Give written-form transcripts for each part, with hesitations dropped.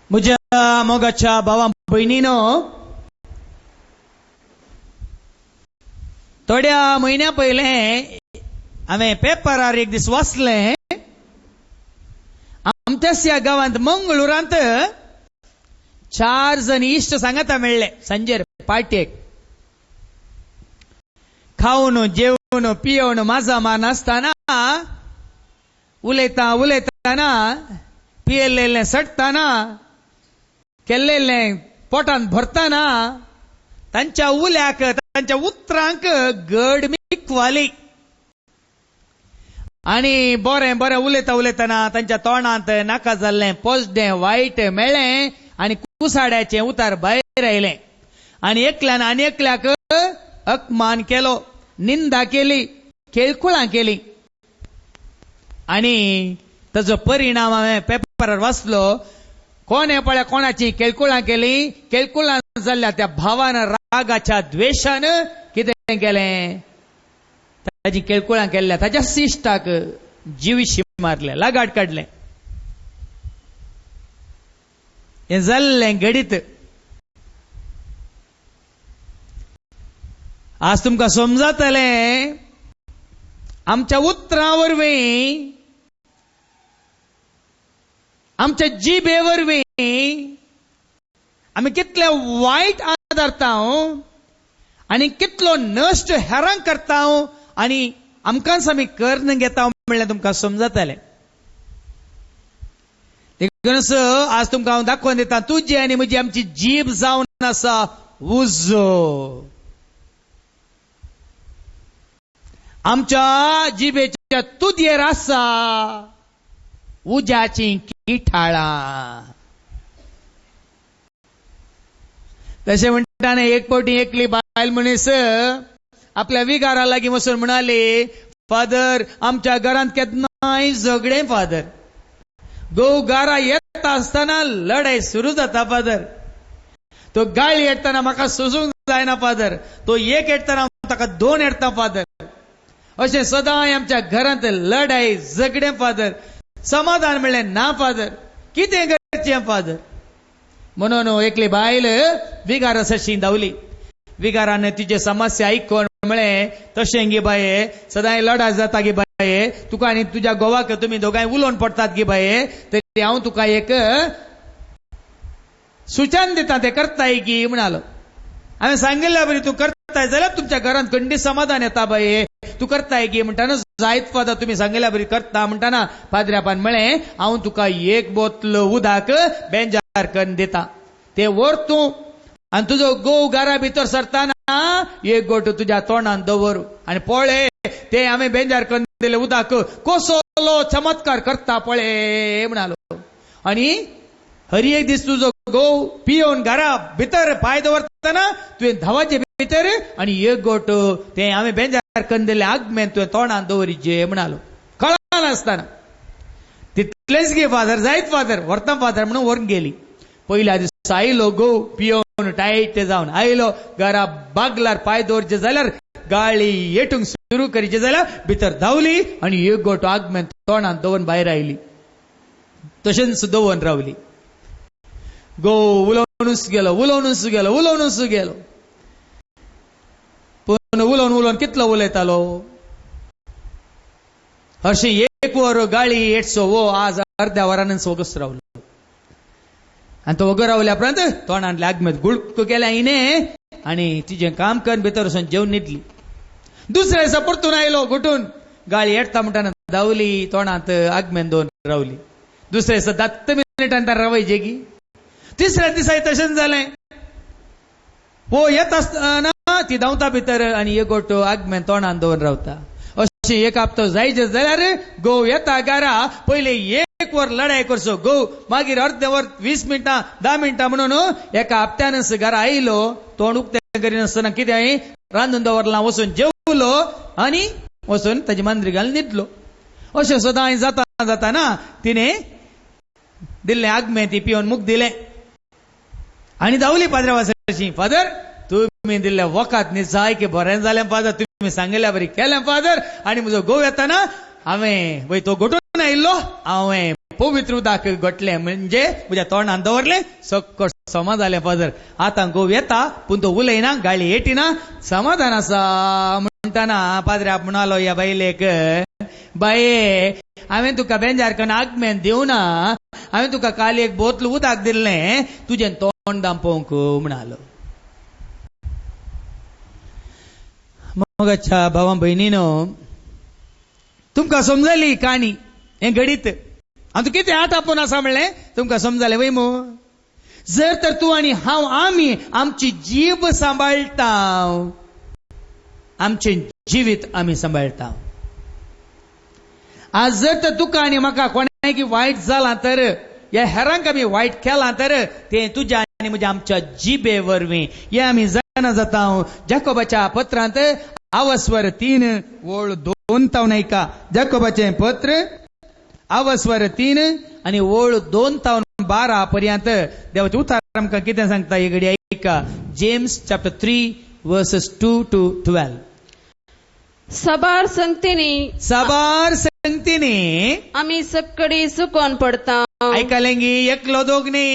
म्हज्या मोगाच्या भावा भयणीनो, थोड्या म्हयन्या पयले हांवें पेपरार एक दीस वाचलें, आमच्याच ह्या गांवांत मंगळुरांत 4 जण इश्ट सांगाता मेळ्ळे सांजेर पार्टेक. खावन जेवण पियवन माझा मान आसतना उलयताना पियेल्लें सटताना केल्लेलें पोटान भरताना तांच्या उल्याक तांच्या उतरांक गड मिकवाली आनी बरें बरें उलयताना तांच्या तोंडांत नाका जाल्लें पोजडें वायट मेळ्ळें आनी कुसाड्याचें उतार भायर आयलें आनी एकल्यान आनी एकल्याक अपमान केलो, निंदा केली, केळकुळां केली आनी ताजो परिणाम हांवें पेपरार वाचलो. कोणे पळय कोणाची केळकुळां केली, केळकुळां जाल्ल्या त्या भावान रागाच्या द्वेषान कितें केलें, ताजी केळकुळां केल्ल्या ताच्या शिश्टाक जीवशी मारले, लागाड काडलें. हें जाल्लें घडीत. आज तुमकां समजतलें आमच्या उतरां वरवीं, आमच्या जिबे वरवीं आमी कितले वायट आदारता आनी कितलो नश्ट हेरांक करता आनी आमकांच आमी कर्ण घेता म्हणल्यार तुमकां समजतलें. देखूनच आज तुमकां हांव दाखोवन दिता, तुजी आनी म्हजी आमची जीब जावन आसा उजो. आमच्या जिबेच्या तुदयेर आसा उज्याची किठाळां. तशें म्हणटाना एक फावटी एकली बायल मनीस आपल्या विगारा लागीं वचून म्हणाली, फादर आमच्या घरांत केन्नाय झगडें फादर. घरा येता आसतना लढाई सुरू जाता फादर. तो गाळी येतना म्हाका सोसूंक जायना फादर. तो एक येतना ताका 2 येता फादर. अशें सदांय आमच्या घरांत लढाई झगडें फादर. समाधान म्हणलें ना फादर. कितें करचें फादर. म्हणून एकली बायल विगार सरशी धांवली. विगारान तिचे समस्या आयकून म्हळें, तशें गे बाये, सदांय लढाई जाता गे बाये, तुका आनी तुज्या घोवाक तुमी दोगांय उलोवन पडटात गे बाये, तरी हांव तुका एक सुचन दिता, तें करताय गी म्हणालो. हांवें सांगिल्ल्या बरी तूं करताय जाल्यार तुमच्या घरांत खंडी समाधान येता बाये, तूं करताय गे म्हणटाना जायत फादर तुमी सांगिल्ल्या बरी करता म्हणटाना पाद्र्यापान म्हळें, हांव तुका एक बोतल उदक बेंजार करून दिता, तें व्हर तूं आनी तुजो घोव घरा भितर सरताना एक गोट तुज्या तोंडान दवर आनी पळय तें हांवें बेंजार करून दिलें उदक कसलो चमत्कार करता पळय म्हणालो. आनी हरी एक दीस तुजो घोव पियोन घरा भितर पांय दवरतना तुवें धांवाचे भितर आनी एक गोट तें हांवें बेंजार करून दिलें आगमेन तुवें तोंडान दवरीचे म्हणालो. कळनासतना तितलेंच गे फादर, जायत फादर, व्हरता फादर म्हणून व्हरून गेली. पयल्या दिसा आयलो घोव पियोन टायट जावन आयलो, घरा बागलार पांय दवरचे जाल्यार गाळी येटूंक सुरू करचे जाल्यार भितर धांवली आनी एक गोट आगमेन तोंडान दवरून भायर आयली. तशेंच दवरून रावली. घोव उलोवनूच गेलो. पूण उलोवन कितलो उलयतालो. हरशीं 1 वर गाळी येटसो वो आज अर्ध्या वरानच वगस रावलो. आनी तो वगो रावल्या उपरांत तोंडांतले आगमेत गुळक केल्या हिने आनी तिजें काम करून भितर वचून जेवन न्हिदली. दुसऱ्या दिसा परतून आयलो घुटून, गाळी येता म्हणटाना धांवली, तोंडांत आगमेन दवरून रावली. दुसऱ्या दिसा 10 मिनिटांनी रावयचे गी. तिसऱ्या दिसा तशेंच जालें. वो येत आसतना ती धांवता भितर आनी एक गोट आगमेन तोंडान दवरून रावता. अशें एक हप्तो जायचे जाल्यार घोव येता घरा, पयले 1 वर लढाई करचो घोव, मागीर अर्दे वर 20 मिनटां 10 मिनटां म्हणून एका हप्त्यानच घरा आयलो. तोंड उक्तें करिनासतना कितें रांदून दवरलां, वचून जेवलो आनी वचून ताची मांद्री घालून न्हिदलो. अशें सदांय जाताना तिणें दिल्लें आगमें ती पियोन मूग दिलें आनी धांवली पाद्र्या वासरशी. फादर तुमी दिल्ल्या वकात न्ही जाय की बरें जालें फादर, तुमी सांगिल्ल्या बरी केलें फादर. आनी म्हजो घोव येताना हांवें वय तो घुटून आयिल्लो, हांवें पवित्र उदक घोटले म्हणजे तुझ्या तोंडान दवरले सक्क समाधान पदर आता गोव येता पूण तो उलयना गाळी येटिना समाधान आसा म्हणटाना पाद्र्या म्हणालो या बायलेक बाये हांवें तुका बेंजार करून आगमेन दिवना हांवें तुका काल एक बोतल उदक दिल्लें तुजें तोंड दांपोवंक म्हणालो. मोगाच्या भावा भयणीनो तुमकां समजली काणी हें घडीत आनी कितें आटापून आसा म्हणलें तुमकां समजलें वय मू. जर तर तूं आनी हांव आमी आमची जीब सांबाळटा आमचें जिवीत आमी सांबाळटा. आज जर तर तुका आनी म्हाका कोणाक वायट जालां तर या हेरांक आमी वायट केलां तर तें तुज्या आनी म्हज्या आमच्या जिबे वरवीं हें आमी जाणा जाता. जाकोबाच्या पत्रांत आवस्वर 3 ओळ 2 तावन ऐका. जाकोबाचें पत्र आवस्वर 3 आनी ओळ 2 तावन 12 पर्यंत देवाचें उतार आमकां कितें सांगता ही घडी ऐका. James chapter 3 versus 2 to 12. सबार संगतीने आम्ही सक्कडी सुकोन पडता. ऐकालेंगी एकलो दोग न्ही.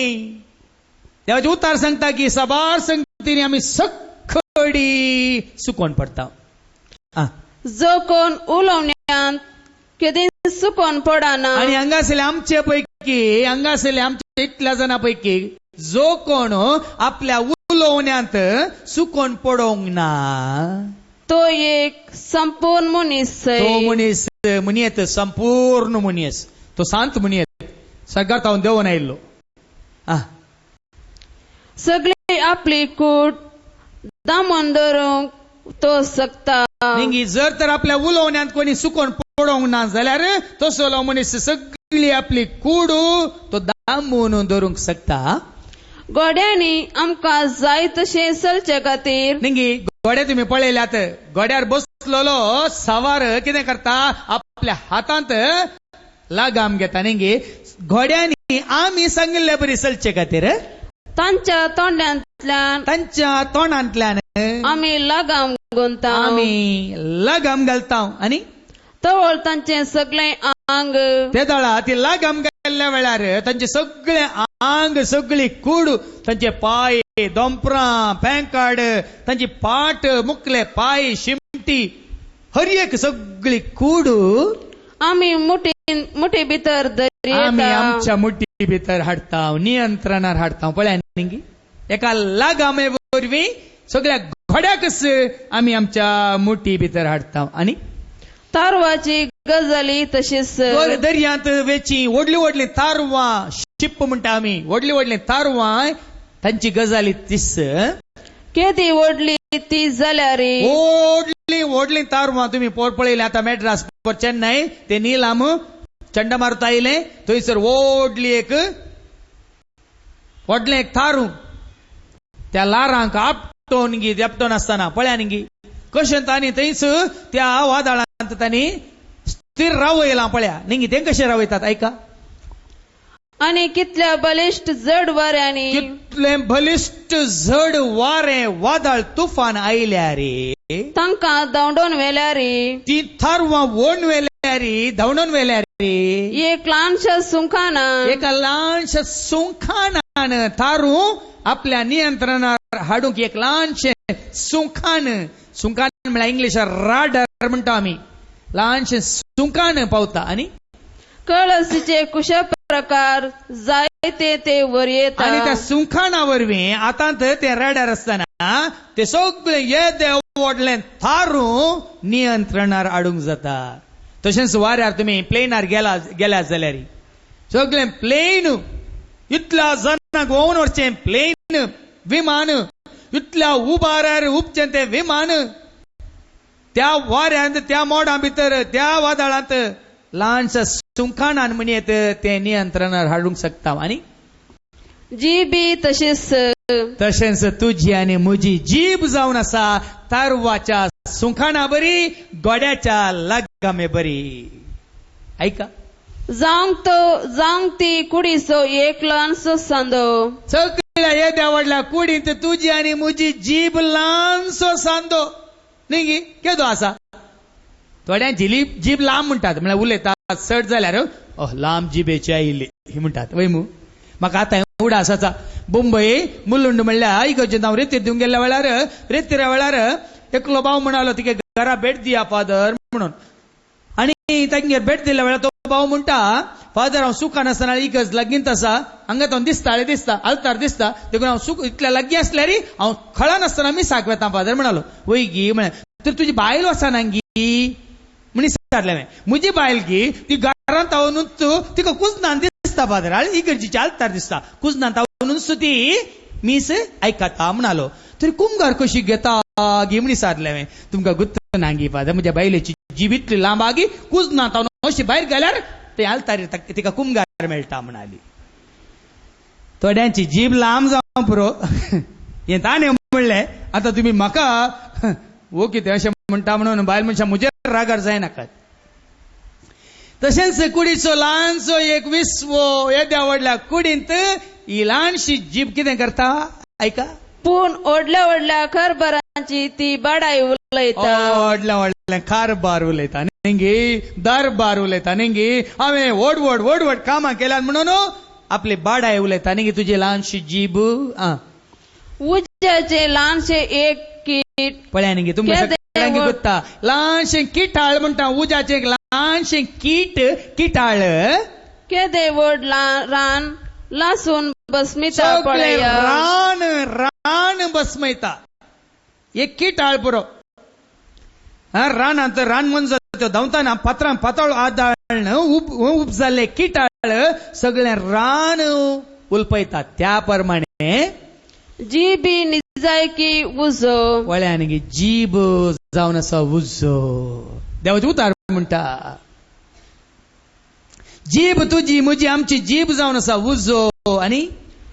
देवाचे उतार सांगता की सबार संगतीने आम्ही सक्कडी सुकोन पडता. जो कोण उलोवण्यांत केदी सुकोन पडाना आणि हांगासले आमचे पैकी हांगासले आमच्या इतल्या जाणां पैकी जो कोण आपल्या उलोवण्यांत सुकोन पडोंक ना तो एक संपूर्ण मनीस. तो मनीस मुनियत संपूर्ण मनीस तो शांत मुनियत सगळ्यात हांव देवून आयिल्लो. सगळी आपली कूड दामून दवरूंक तो सकता. जर तर आपल्या उलोवण्यांत कोणी सुकोन पडोंक ना जाल्यार तसलो मनीस सगळी आपली कूड तो दामून दवरूंक शकता. गोड्यांनी आमकां जाय तशें चलचे खातीर गोड्या तुम्ही पळयल्यात गोड्यार बसलेलो सवार कितें करता आपल्या हातांत लागाम घेता. न्ही घोड्यांनी आमी सांगिल्ले बरी चलचे खातीर तांच्या तोंडांतल्यान आमी लगाम गुंता आमी लगाम घालता. आनी तवळ तांचे सगळे आंग ते दळा ती लगाम घाल्ल्या वेळार तांचे सगळे आंग सगळी कूड तांचे पाय दोंपरां पॅंकाड तांची पाट मुखले पाय शिमटी हर एक सगळी कूड आमी मुठी भितर आमी आमच्या मुठी भितर हाडटा नियंत्रणार हाडटा. पळय न्ही एका लागामे वरवीं सगळ्या घोड्याकच आमी आमच्या मुठी भितर हाडटा. आनी तारवाची गजाली तशीच दर्यांत वेची व्हडली व्हडली तारवां शिप म्हणटा आमी व्हडली व्हडली तारवां तांची गजाली तीस केदी व्हडली ती जाल्यार व्हडली व्हडली तारवां तुम्ही पळयले आता मॅड्रास चेन्नई ते नीलाम चंडमारुत आयले थंयसर व्हडली एक व्हडलें एक तारू त्या लारांक आपटोन देपटोन आसतना पळया न्ही कशें तांणी थंयच त्या वादळांत तांणी स्थिर रावयलां पळया न्ही तें कशें रावयतात ऐका. आणि कितल्या बलिष्ठ जड वाऱ्यांनी कितले बलिष्ठ जड वारे वादळ तुफान आयल्या रे तांकां धांवडोन व्हेल्या रे ती थारवां वोण व्हेल्या रे धांवडोन व्हेल्या रे एक ल्हानशा सुंखान एका ल्हानशा सुंखान थारू आपल्या नियंत्रणात हाडूंक एक ल्हानशे सुंखान म्हळ्यार इंग्लिशार राडर म्हणटा आमी ल्हानशे सुंखान पावता. आनी कळसीचे कुशा प्रकार जायते ते वर येता आणि त्या सुंखाना वरवीं आतांत ते रॅडर आसतना ते सगळे येदे व्हडलें थारू नियंत्रणार हाडूंक जाता. तशेंच वाऱ्यार तुमी प्लेनार गेल्यात जाल्यार सगळें प्लेन इतल्या जणांक वोवन व्हरचें प्लेन विमान इतल्या उबाऱ्यार उपचें तें विमान त्या वाऱ्यांत त्या मोडा भितर त्या वादळांत ल्हानशा सुंखानान म्हणयत ते नियंत्रणार हाडूंक शकता. आनी जीबी तशेंच तुजी आनी म्हजी जीब जावन आसा तारवाच्या सुंखाना बरी गोड्याच्या लगामे बरी. ऐका जावंक ती कुडीचो एक ल्हानसो सांदो सगळ्या येद्या व्हडल्या कुडींत तुजी आनी म्हजी जीब ल्हानसो सांदो केदो आसा. थोड्यांची जीब लांब म्हणटात म्हळ्यार उलयतात चड जाल्यार लांब जिबेची आईली ही म्हणटात वय मू म्हाका आतां उडासाचा मुंबई मुलुंड म्हणल्यार इकडचे हांव रेतीर दिवंक गेल्ल्या वेळार रेतीरा वेळार एकलो भाव म्हणालो तिगे घरा भेट दिया फादर म्हणून आनी तांगेर भेट दिल्ल्या वेळार तो भाव म्हणटा फादर हांव सुखान आसतना इगज लागींत आसा हांगात हांव दिसता आल्तार दिसता देखून हांव सुख इतल्या लागीं आसल्यार हांव खळा नासतना मिसाक वेता फादर म्हणालो वय गी म्हळ्यार तर तुजी बायल वचना गी म्हणी विचारलें हांवें म्हजी बायल गी ती घरांत हांव तिका कुजनान दिसता फादर इगर्जीची आल्तार दिसता कुजनान हांव ती मीस आयकता म्हणालो तरी कुंभार कशी घेता गी म्हणी विचारलें हांवें तुमकां गुत्त नांगी फादर म्हज्या बायलेची जीब इतली लांब आगी कुजनात हांव अशी भायर गेल्यार ते आल्तारी तिका कुंभार मेळटा म्हणाली थोड्यांची जीब लांब जावं पुरो हें ताणें म्हणलें आतां तुमी म्हाका वो कितें अशें म्हणटा म्हणून बायल मनशां म्हजेर रागार जायनाकात तशेंच कुडीचो ल्हानसो एक विस्वो येद्या व्हडल्या कुडींत ही ल्हानशी जीब कितें करता आयका पूण व्हडल्या व्हडल्या खरबरांची ती बडाय उलयता व्हडल्या व्हडल्या खारबार उलयता न्ही दरबार उलयता न्ही हांवें व्हड व्हड कामां केल्यात म्हणून आपली बाडाय उलयता न्ही तुजी ल्हानशी जीब उज्याचे ल्हानशे एक कीट पळया न्ही तुमकां सगळ्यांक गुत्ता ल्हानशें किटाळ म्हणटा उज्याचें एक ल्हानशें किटाळ केदे व्हड रान लासून बसमिता पळया रान बसमयता एक किटाळ पुरो रानांत रान मनजो धांवताना पात्रां पातळ आदाळण उब जाल्ले किटाळ सगळें रान उलपयता त्या प्रमाणे जीबी निजायकी उजो वळ्या न्ही जीब जावन आसा उजो देवाचें उतार म्हणटा जीब तुजी म्हजी आमची जीब जावन आसा उजो आनी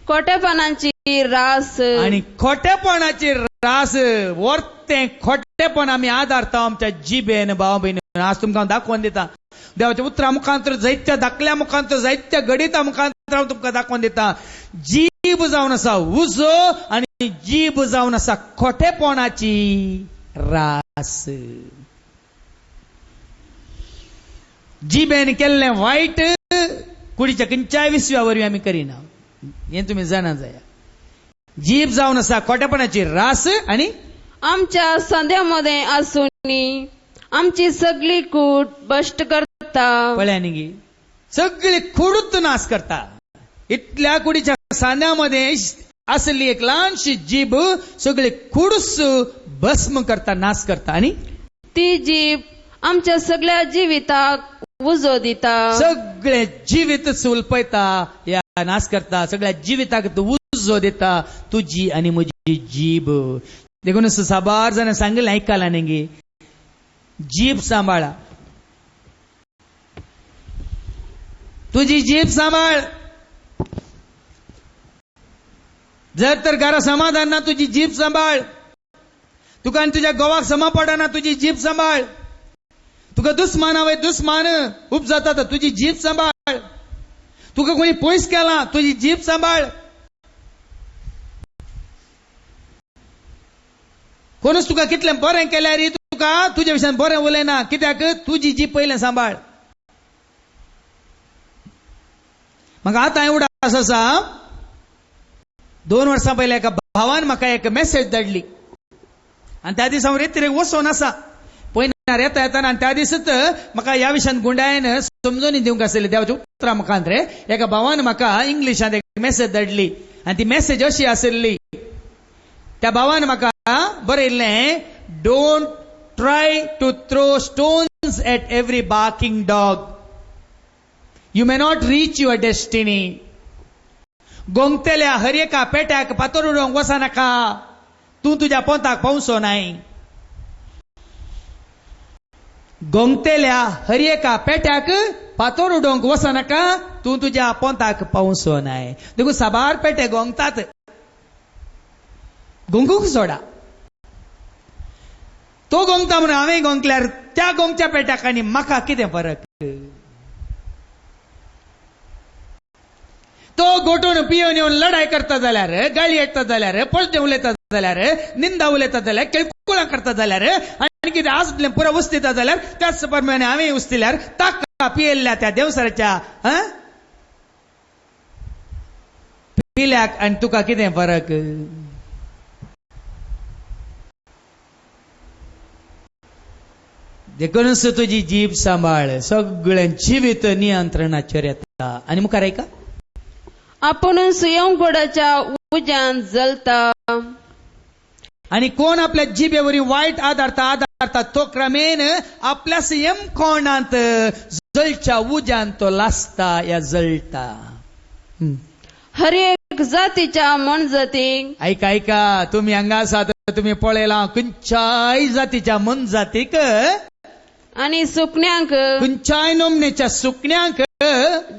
खोटेपणाची रास आनी खोटेपणाची रास वर्तें खोटेपण आमी आदारता आमच्या जिबेन भाव भयणीन आज तुमकां दाखोवन दिता देवाच्या उतरा मुखांतर जायत्या धाकल्या मुखांतर जायत्या गणिता मुखांतर हांव तुमकां दाखोवन दिता जीब जावन आसा उजो आनी जीब जावन आसा खोटेपणाची रास जिबेन केल्लें वायट कुडीच्या खंयच्याय विसव्या वरवीं आमी करिना हें तुमी जाणा जाया जीब जावन आसा खोटेपणाची रास आनी आमच्या संध्यामध्ये आसून आमची सगळी कूट भ्रश्ट करता पळया न्ही सगळी कुडूच नाश करता इतल्या कुडीच्या सांद्यामध्ये असली एक ल्हानशी जीब सगळी कुडूच भस्म करता नाश करता आनी ती जीब आमच्या सगळ्या जिविताक उजो दिता सगळे जिवीत सुलपयता या नाश करता सगळ्या जिविताक उजो दिता तुजी आनी म्हजी जीब देखून साबार जाणां सांगलें आयकलां न्ही जीब सांबाळा तुजी जीब सांबाळ जर तर घरा समाधान ना तुजी जीब सांबाळ तुका आनी तुज्या घोवाक समा पडना तुजी जीब सांबाळ तुका दुस्मान वय दुस्मान उपजाता तर तुजी जीब सांबाळ तुका कोणी पयस केला तुजी जीब सांबाळ कोणूच तुका कितलें बरें केल्यार तुका तुज्या विशयान बरें उलयना कित्याक तुजी जीब पयलें सांबाळ म्हाका आतां उडास आसा 2 वर्सां पयलीं एका भावान म्हाका एक मेसेज धाडली आनी त्या दिसा हांव रेतीरेक वचोन आसा पयनार येता येताना आनी त्या दिसच म्हाका ह्या विशयान गुंडायन समजोनी दिवंक आसली देवाच्या उतरां मुखांत रे एका भावान म्हाका इंग्लिशांत एक मेसेज धाडली आनी ती मेसेज अशी आसली त्या भावान म्हाका बरयल्लें don't try to throw stones at every barking dog you may not reach your destiny गोंगतेल्या हर एका पेट्याक फातर उडोवंक वचनाका तूं तुज्या पोंताक पावसो नाय गोंगतेल्या हर एका पेट्याक फातर उडोवंक वचनाका तूं तुज्या पोंताक पावसो नाय देखून साबार पेटे गोंगतात गोंगूक सोडा तो गोंगता म्हणून हांवें गोंगल्यार त्या गोंगच्या पेट्याक आनी म्हाका कितें फरक तो गोटून पियोन येवन लढाई करता जाल्यार गाळी येता जाल्यार पलटे उलयता जाल्यार निंदा उलयता जाल्यार केळकुळां करता जाल्यार आनी कितें आसलें पुरो उस्तिता जाल्यार त्याच प्रमाणे हांवें उस्तिल्यार ताका तुका पियेल्ल्या त्या देवसराच्या पिल्याक आणि तुका कितें फरक? देखूनच तुझी जीभ सांभाळ, सगळ्यां जिवीत नियंत्रणाचेर येता. आणि मुखार ऐका, आपण सुयंकोडाच्या उज्यान जलता. आणि कोण आपल्या जिभेवरील वाईट आधारता तो क्रमेण आपल्या संयम कोणांत जलच्या उज्यान तो लासता या जळता. हर एक जातीच्या मन जातीक ऐका तुम्ही हांगा आसात, तुम्ही पळयला खंयच्याय जातीच्या मन जातीक आणि सुकण्यांक खंयच्याय नमनेच्या सुकण्यांक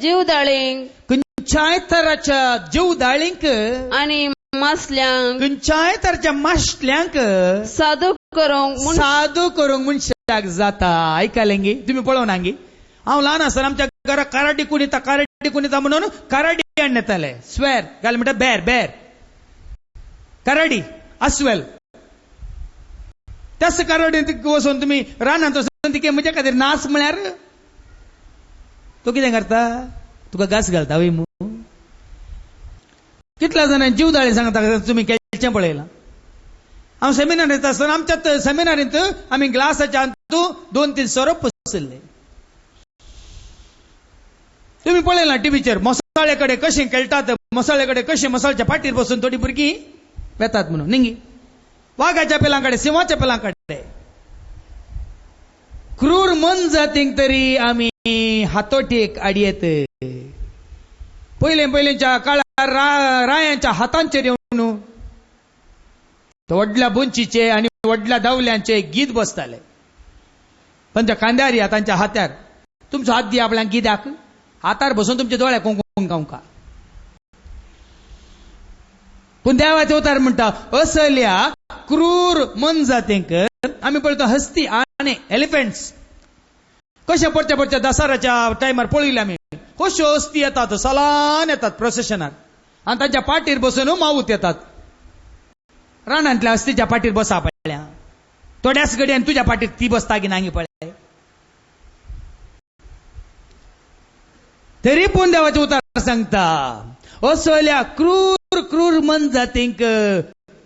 जीवदाळींक खंयच्याय तराच्या जीवदाळींक आणि मासल्यांक खंयच्याय तराच्या माश्ट्ल्यांक साधू करूंक मनशाक जाता. ऐकालेंगी तुम्ही पळोवन हांगी, हांव ल्हान आसतना आमच्या घरा काराटी कुणिता म्हणून काराडी हाडून येताले. स्वेर घाल म्हणटा बेर काराडी अस्वेल. त्याच काराडींत वचून तुम्ही रानांत वचून तिके म्हज्या खातीर नाच म्हळ्यार तो कितें करता? तुका घास घालता वय मू. कितल्या जाणांनी जीवदाळी सांगता तुम्ही केल्चें पळयलां. हांव सेमिनारींत आसतना आमच्याच सेमिनारींत आमी ग्लासाच्या हातूंत 2-3 सोरोप पसरले. तुम्ही पळयलां टीव्हीचेर मसाळे कडेन कशें खेळटात, मसाळे कडेन कशें मसाळ्याच्या पाठीर बसून थोडी भुरगीं वेतात म्हणून निंगी. वाघाच्या पेलांकडे, सिंहाच्या पेलांकडे. क्रूर मन जातींक तरी आमी हातोटीक आडयेत. पयलींच्या काळार रायांच्या हातांचेर येवन व्हडल्या बुंचीचे आणि व्हडल्या दावल्यांचे गीत बसताले. तांच्या कांद्यार या तांच्या हात्यार तुमचो हात दिया आपल्याक गिद्याक हातार बसून तुमचे दोळे कोंका. पूण देवाचे उतार म्हणटा असल्या क्रूर मन जातींक आमी पळयता हस्ती आणि एलिफंट्स कशे पडच्या दसऱ्याच्या टायमार पळयले आमी. कश्यो हस्ती येतात, सलान येतात प्रोसेशनार आणि तांच्या पाठीर बसून मावूत येतात. रानांतल्या हस्तीच्या पाठीर बसा पळल्या, थोड्याच घडयान तुझ्या पाठीर ती बसता की नांगी पळय. तरी पूण देवाचे उतार सांगता असल्या क्रूर मन जातींक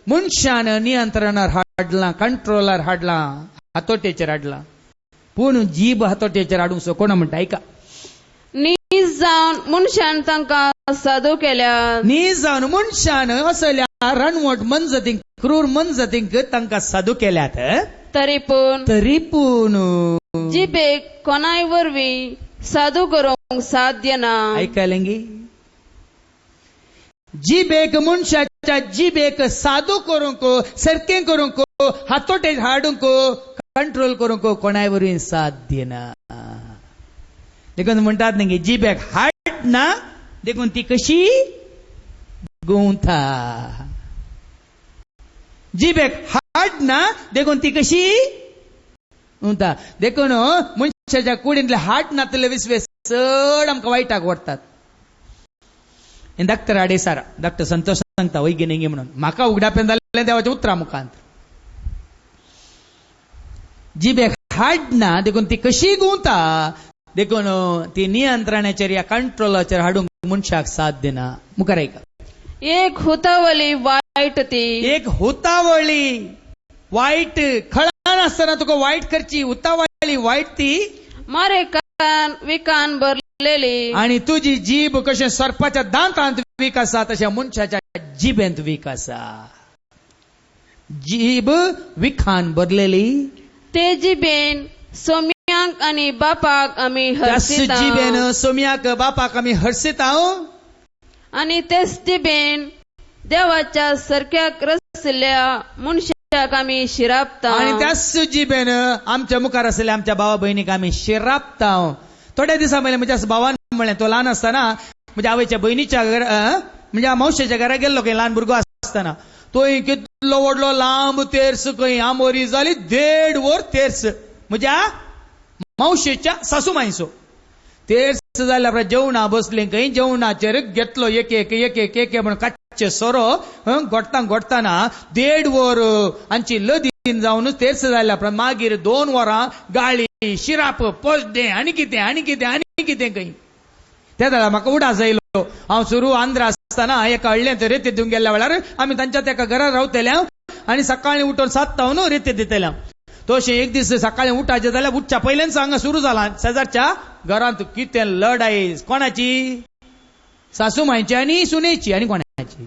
मनशान नियंत्रणार हाडला, कंट्रोलार हाडला, हातोटेचेर हाडला. पूण जीभ हातोटेचेर हाडूंक कोण म्हणटा ऐका. नीज जावन मनशान तांकां साधू केल्या. नीज जावन मनशान असल्या रणवट मन जातींक, क्रूर मन जातींक तांकां साधू केल्यात. तरी पूण जिबेक कोणाय वरवीं साधू करूंक साध्य ना. ऐकलेंगी, जिबेक मनशाच्या जिबेक साधू करूंक, सारकें करूंक, हातोटेर हाडूंक, कंट्रोल करूंक कोणाय वरवीं साध्य ना. देखून म्हणटात न्ही जिबेक हाड ना देखून ती कशी गुंथा. जिबेक हाड ना देखून ती कशी गुंथा. देखून मनशाच्या कुडींतले हाड नातले विस्वेस चड आमकां वायटाक व्हरतात. डॉक्टर आडेसारा, डॉक्टर संतोष सांगता वैज्ञानिक म्हणून म्हाका उगडापेन जाल्लें देवाच्या उतरा मुखांत. जिबेक हाड ना देखून ती कशी गुंथा. देखून ती नियंत्रणाचेर या कंट्रोलाचेर हाडूंक मनशाक साध्य ना. मुखार ऐका. एक हुतावली वायट ती. एक हुतावळी वायट कळनासतना तुका वायट करची. हुतावळी वायट ती मारे विकान भरलेली. आणि तुझी जीभ कशें सर्पाच्या दांतांत वीक आसा तशें मनशाच्या जिबेंत वीक आसा. जीभ विखान भरलेली. ते जिबेन सोम्यांक आणि बापाक आमी हर्षिता. जिबेन सोम्याक बापाक आमी हर्षिता. आणि तेच जिबेन देवाच्या सारक्याक रचल्या मनशाक आमी शिरापता. आणि त्याच जिबेन आमच्या मुखार आसलेल्या आमच्या भावा भयणीक आमी शिरापता. थोड्या दिसा पयलीं म्हज्या भावान म्हणलें, तो ल्हान आसतना म्हज्या आवयच्या भयणीच्या म्हणजे मावशेच्या घरा गेल्लो खंय ल्हान भुरगो आसतना. तो कितलो व्हडलो लांब तेर्स खंय आमोरी जाली 1.5 वर तेर्स म्हज्या मावशेच्या सासूमाईचो. तेर्स जाल्या उपरांत जेवणा बसले खंय जेवणाचेर घेतलो एक एक म्हणून काच्चे सोरो घोटताना 1.5 वर आमची लदीन जावन तेर्स जाल्या उपरांत मागीर 2 वरां गाळी शिराप पोस्ट दे आनी कितें खंय त्या वेळा म्हाका उडास आयलो हांव सुरू आंध्र आसतना एका हळ्ळेंत रेती दिवंक गेल्ल्या वेळार आमी तांच्या तेका घरा रावतले आनी सकाळी उठून 7 तावन रेती दितले तोशें एक दीस सकाळी उठाचे जाल्यार उठच्या पयल्याच हांगा सुरू जाला शेजारच्या घरांत कितें लढाई कोणाची सासूमांयची आनी सुनेची आनी कोणाची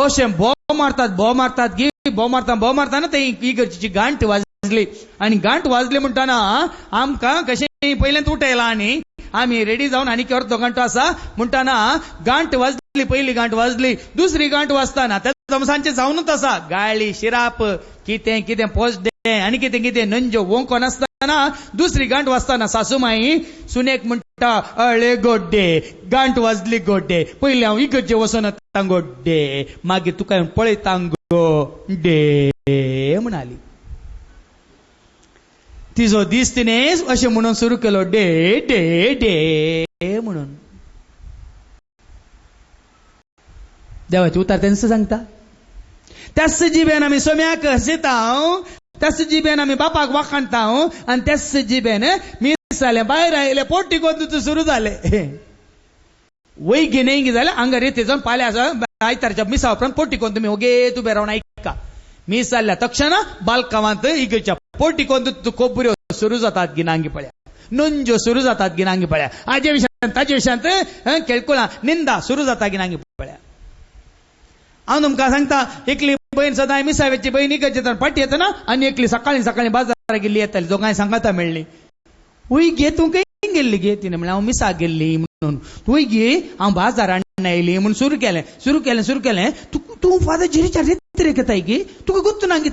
अशें भोव मारतात गी भोव मारतना ते इगर्जीची गांठ वाजली आनी गांठ वाजली म्हणटाना आमकां कशें पयलेंत उठयलां आनी आमी रेडी जावन आनी अर्दो घंटो आसा म्हणटाना गांठ वाजली पयली गांठ वाजली दुसरी गांठ वाजताना त्या जमसांचे जावनूच आसा गाळी शिराप कितें पोस्ट दे आनी कितें नंज्यो वोंको नासतना दुसरी गांठ वाजताना सासूमाई सुनेक म्हणटा अळे गोड्डे गांठ वाजली गोड्डे पयलीं हांव इगर्जे वचून येता गोड्डे मागीर तुका पळयता गोड्डे म्हणाली तिजो दीस तिणें अशें म्हणून सुरू केलो डे डे डे म्हणून देवाचे उतार तेंच सांगता त्याच जिबेन आमी सोम्याक हसयता त्याच जिबेन आमी बापाक वाखाणता आनी त्याच जिबेन मीस जाले भायर आयले पोटी कोंदूच सुरू जाले वय घेणे जाल्यार हांगा रेती जावन फाल्यां आयतारच्या मिसा उपरांत पोटी कोंद तुमी ओगे उबे रावन आयका मीस जाल्ल्या तक्षण बालकावांत इगर्च्या पोटी कोंदूच कोबऱ्यो सुरू जातात गिनांगी पळ्या नंज्यो सुरू जातात गिनांगी पळ्या हाजे विशयांत ताजे विशयांत केळकुळां निंदा सुरू जाता गिनांगी पळ्या हांव तुमकां सांगता एकली बहीण सदां मिसावेची बहीण इगर्जेंतल्यान फाटी येतना आनी एकली सकाळी बाजाराक गेल्ली येताली दोगांय सांगाता मेळ्ळी वय गे तूं खंय गेल्ली गे तिणें म्हणलें हांव मिसाक गेल्ली म्हणून तुय गे हांव बाजारान आयली म्हणून सुरू केलें तूं फादर जिरीच्या रेत्रेक येताय गे तुका गुर्तू ना गे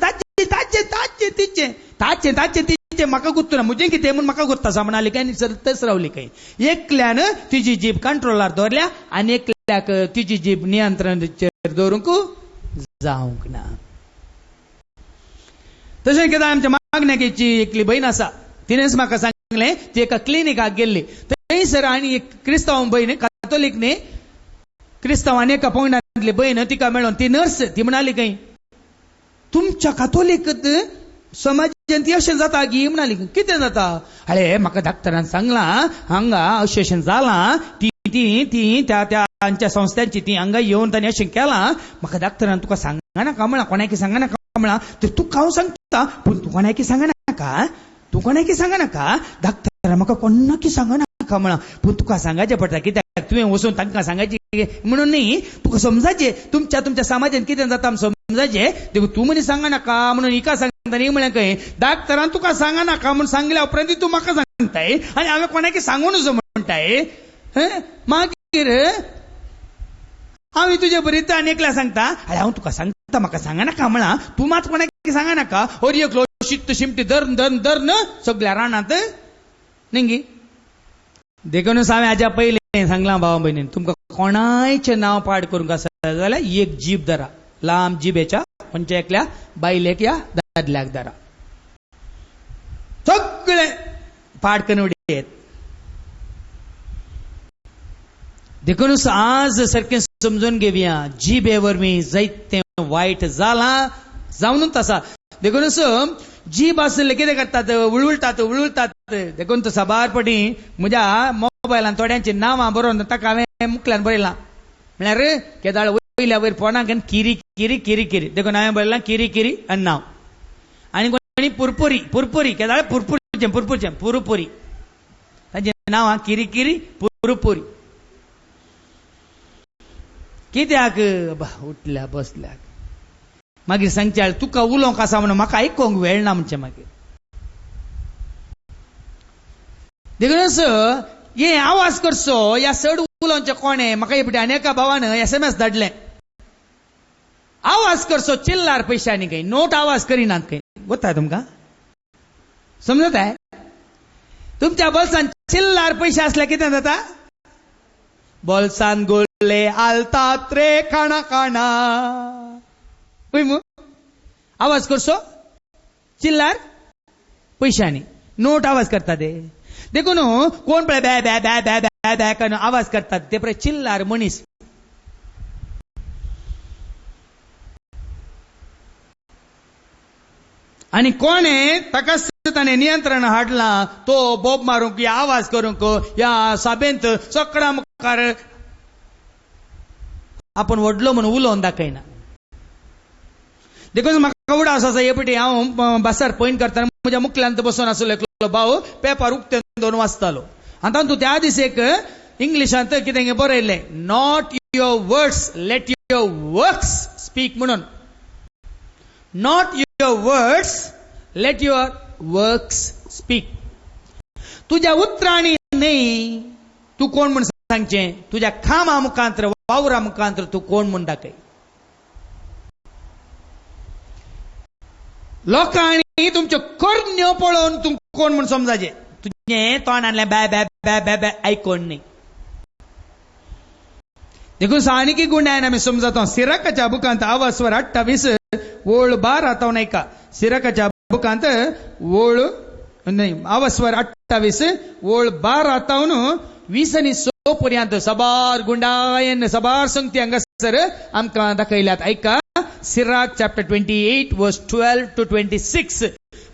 ताचे म्हाका गुर्तू ना म्हजें कितें म्हूण म्हाका गुर्ता सा म्हणाली काय तेच रावली काय एकल्यान तिजी जीब कंट्रोलार दवरल्या आनी एकल्याक तिजी जीब नियंत्रणाचेर दवरूंक जावंक ना तशें कितें आमच्या मागण्याची एकली बहीण आसा तिणेंच म्हाका सांगलें ती एका क्लिनिकाक गेल्ली थंयसर आनी एक क्रिस्तांव बहीण कातोलीक न्ही क्रिस्तांवांनी एका पंगडांतली बहीण तिका मेळोन ती नर्स ती म्हणाली खंय तुमच्या कातोलीक समाजांत अशें जाता गी म्हणाली कितें जाता अरे म्हाका डॉक्टरान सांगलां हांगा अशें जालां ती त्या संस्थांची ती हांगा येवन ताणें अशें केलां म्हाका डॉक्टरान तुका सांगनाका म्हळां कोणाकी सांगनाका म्हळां तर तुका हांव सांगता पूण तूं कोणाकी सांगनाका डॉक्टरान म्हाका कोणाकी सांगनाका म्हळां पूण तुका सांगाचें पडटा कित्याक तुवें वचून तांकां सांगायचें म्हणून न्ही तुका समजाचें तुमच्या समाजांत कितें जाता समजाचें देखून तूं मनीस सांगनाका म्हणून हिका सांगता न्ही म्हळें खंय डॉक्टरान तुका सांगनाका म्हणून सांगल्या उपरांत तूं म्हाका सांगताय आनी हांवें कोणाकी सांगूनच म्हणटाय मागीर हांव तुजे बरीत आनी एकल्या सांगता अरे हांव तुका सांगता म्हाका सांगनाका म्हळां तूं मात कोणाकी सांगनाका हरयो क्लो शिट्ट शिमटी धर न सगळ्या रानांत न्ही देखूनच हांवें हाज्या पयलीं सांगलां भावा भयणीन तुमकां कोणायचें नांव पाड करूंक आसा जाल्यार एक जीब धरा लांब जिबेच्या खंयच्या एकल्या बायलेक या दादल्याक धरा सगळे पाड करून उडयत देखूनच आज सारकें समजून घेवया जिबे वरवीं जायतें वायट जालां जावनूच आसा देखूनच जीब आसले कितें करतात उळवळटात देखून तो साबारपणी म्हज्या मोबायलान थोड्यांची नांवां बरोवन ताका हांवें मुखल्यान बरयलां म्हळ्यार केदाळ वयल्या वयर फोनाक किरी किरी किरी किरी देखून हांवें बरयलां किरी किरी आनी नांव आनी कोणी पुरपुरी केदाळ पुरपुरी ताचें नांव किरी किरी पुरपुरी कित्याक उठल्या बसल्याक मागीर सांगचे तुका उलोवंक आसा म्हणून म्हाका आयकोंक वेळ ना म्हणचे मागीर देखूनच हे आवाज करचो ह्या चड उलोवचें कोणें म्हाका हेपटी आनी एका भावान SMS धाडलें आवाज करचो चिल्लार पयशांनी खंय नोट आवाज करिनात खंय गोता तुमकां समजताय तुमच्या बोल्सान चिल्लार पयशे आसल्यार कितें जाता बोल्सान गोळ्ळे आलतात रे काणा काणा आवाज करचो चिल्लार पयशांनी नोट आवाज करतात देखून कोण पळय बॅ बॅ बॅ बॅ बॅ बॅ करून आवाज करतात ते पळय चिल्लार मनीस आनी कोणे ताका ताणें नियंत्रण हाडला तो बोब मारूंक या आवाज करूंक या सभेंत सकडा मुखार आपण वडलो म्हणून उलोवन दाखयना. देखून म्हाका उडास आसा हे पटी हांव बसार पॉइंट करतना म्हज्या मुखल्यांत बसून आसलो एकलो भाव पेपर उक्तेन दोन वाचतालो आनी तातूंत त्या दीस एक इंग्लिशांत कितें बरयल्लें, not your words let your works speak म्हणून. Not your words let your works speak. तुज्या उतरांनी न्ही तूं कोण म्हूण सांगचें, तुज्या खामा मुखांतर वावरा मुखांतर तूं कोण म्हूण दाखय. लोकांनी तुमच्यो करण्यो पळोवन तूं कोण म्हूण समजाचें. तुजें तोंडांतलें बॅ बॅ बॅ बॅ बॅ आयकोन न्ही. देखून साणिकी गुंडायन आमी समजता. सिराकाच्या बुकांत आवास्वर 28 ओळ 12 हातावन ऐका. सिराकाच्या बुकांत ओळ न्ही आवास्वर 28 ओळ 12 हातावन 20 आनी 6 पर्यंत सबार गुंडायन सबार संगती हांगासर आमकां दाखयल्यात. ऐका सिराक चॅप्टर 28 वर्स 12 to 26.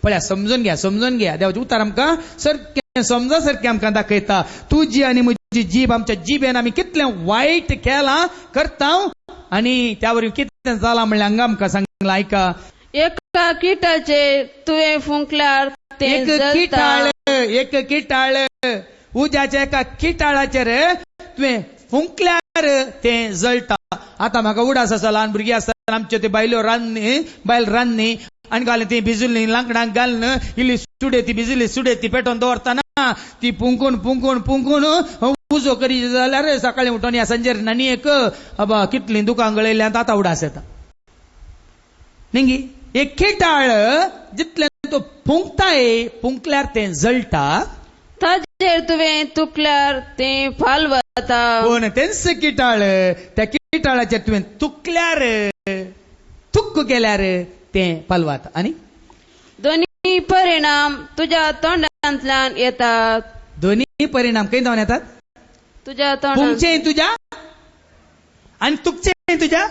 पळया समजून घ्या देवाचें उतार आमकां सारकें समजा सारकें आमकां दाखयता. तुजी आनी म्हजी जीब, आमच्या जिबेन आमी कितलें वायट केलां करता आनी त्या वरवीं कितें जालां म्हणल्यार हांगा आमकां सांगलां. ऐका, एका किटाचेर तुवें फुंकल्यार तें जळटा. एक किटाळ उज्याच्या एका किटाळाचेर तुवें फुंकल्यार तें जळटा. आतां म्हाका उडास आसा, ल्हान भुरगीं आसतना आमच्यो त्यो बायल रान्नी आनी घालून ती भिजुल्ली लांकडांक घालून इल्ली सुडे ती भिजुल्ली सुडे ती पेटोवन दवरतना ती पुंकून उजो करी जाल्यार सकाळीं उठोन ह्या संजेर नानी एक कितलीं दुकां गळयल्ली आनी ताता उडास येता न्ही. एक किटाळ जितलें तो फुंकल्यार तें जळटा. ताजेर तुवें तुकल्यार तें फाल वता. पूण तेंच किटाळ त्या किटाळाचेर तुवें तुक्क केल्यार तें पालवाता. आनी दोन्ही परिणाम तुज्या तोंडांतल्यान येतात. दोन्ही परिणाम खंय जावन येतात? तुज्या तोंडांत. फुंकचेय तुज्या आनी तुकचेय तुज्या.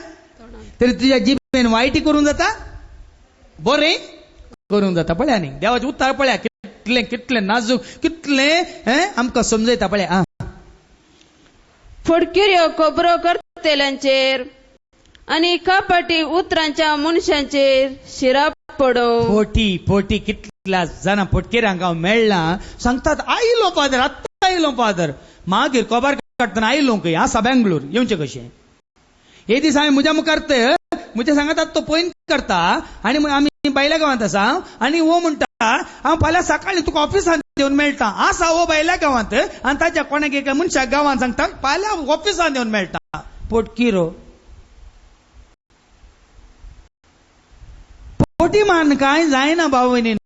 तरी तुज्या जिबेन वायटी करूंक जाता, बरें करूंक जाता. पळया न्ही देवाचें उतार पळया कितलें नाजूक, कितलें आमकां समजयता. पळया फडकिऱ्यो खबरो करतेल्यांचेर आनी कापाटी उतरांच्या मनशांचेर शिराप पडो. फोटी कितल्या जाणां फटकेऱ्यांक हांव मेळ्ळां सांगतात आयलो फादर, आत्तां आयलो फादर. मागीर कोबार काडटना आयलो खंय हांव बेंगलोर येवचें कशें. हे दीस हांवें म्हज्या मुखार म्हज्या सांगात तो पॉयंट करता आनी आमी बायल्या गांवांत आसा आनी हो म्हणटा हांव फाल्यां सकाळीं तुका ऑफिसांत येवन मेळटा. आसा हो बायल्या गांवांत आनी ताच्या कोणाक एका मनशाक गांवांत सांगता फाल्यां ऑफिसांत येवन मेळटा. पोटकिरो पोटी मान कांय जायना भावनीन.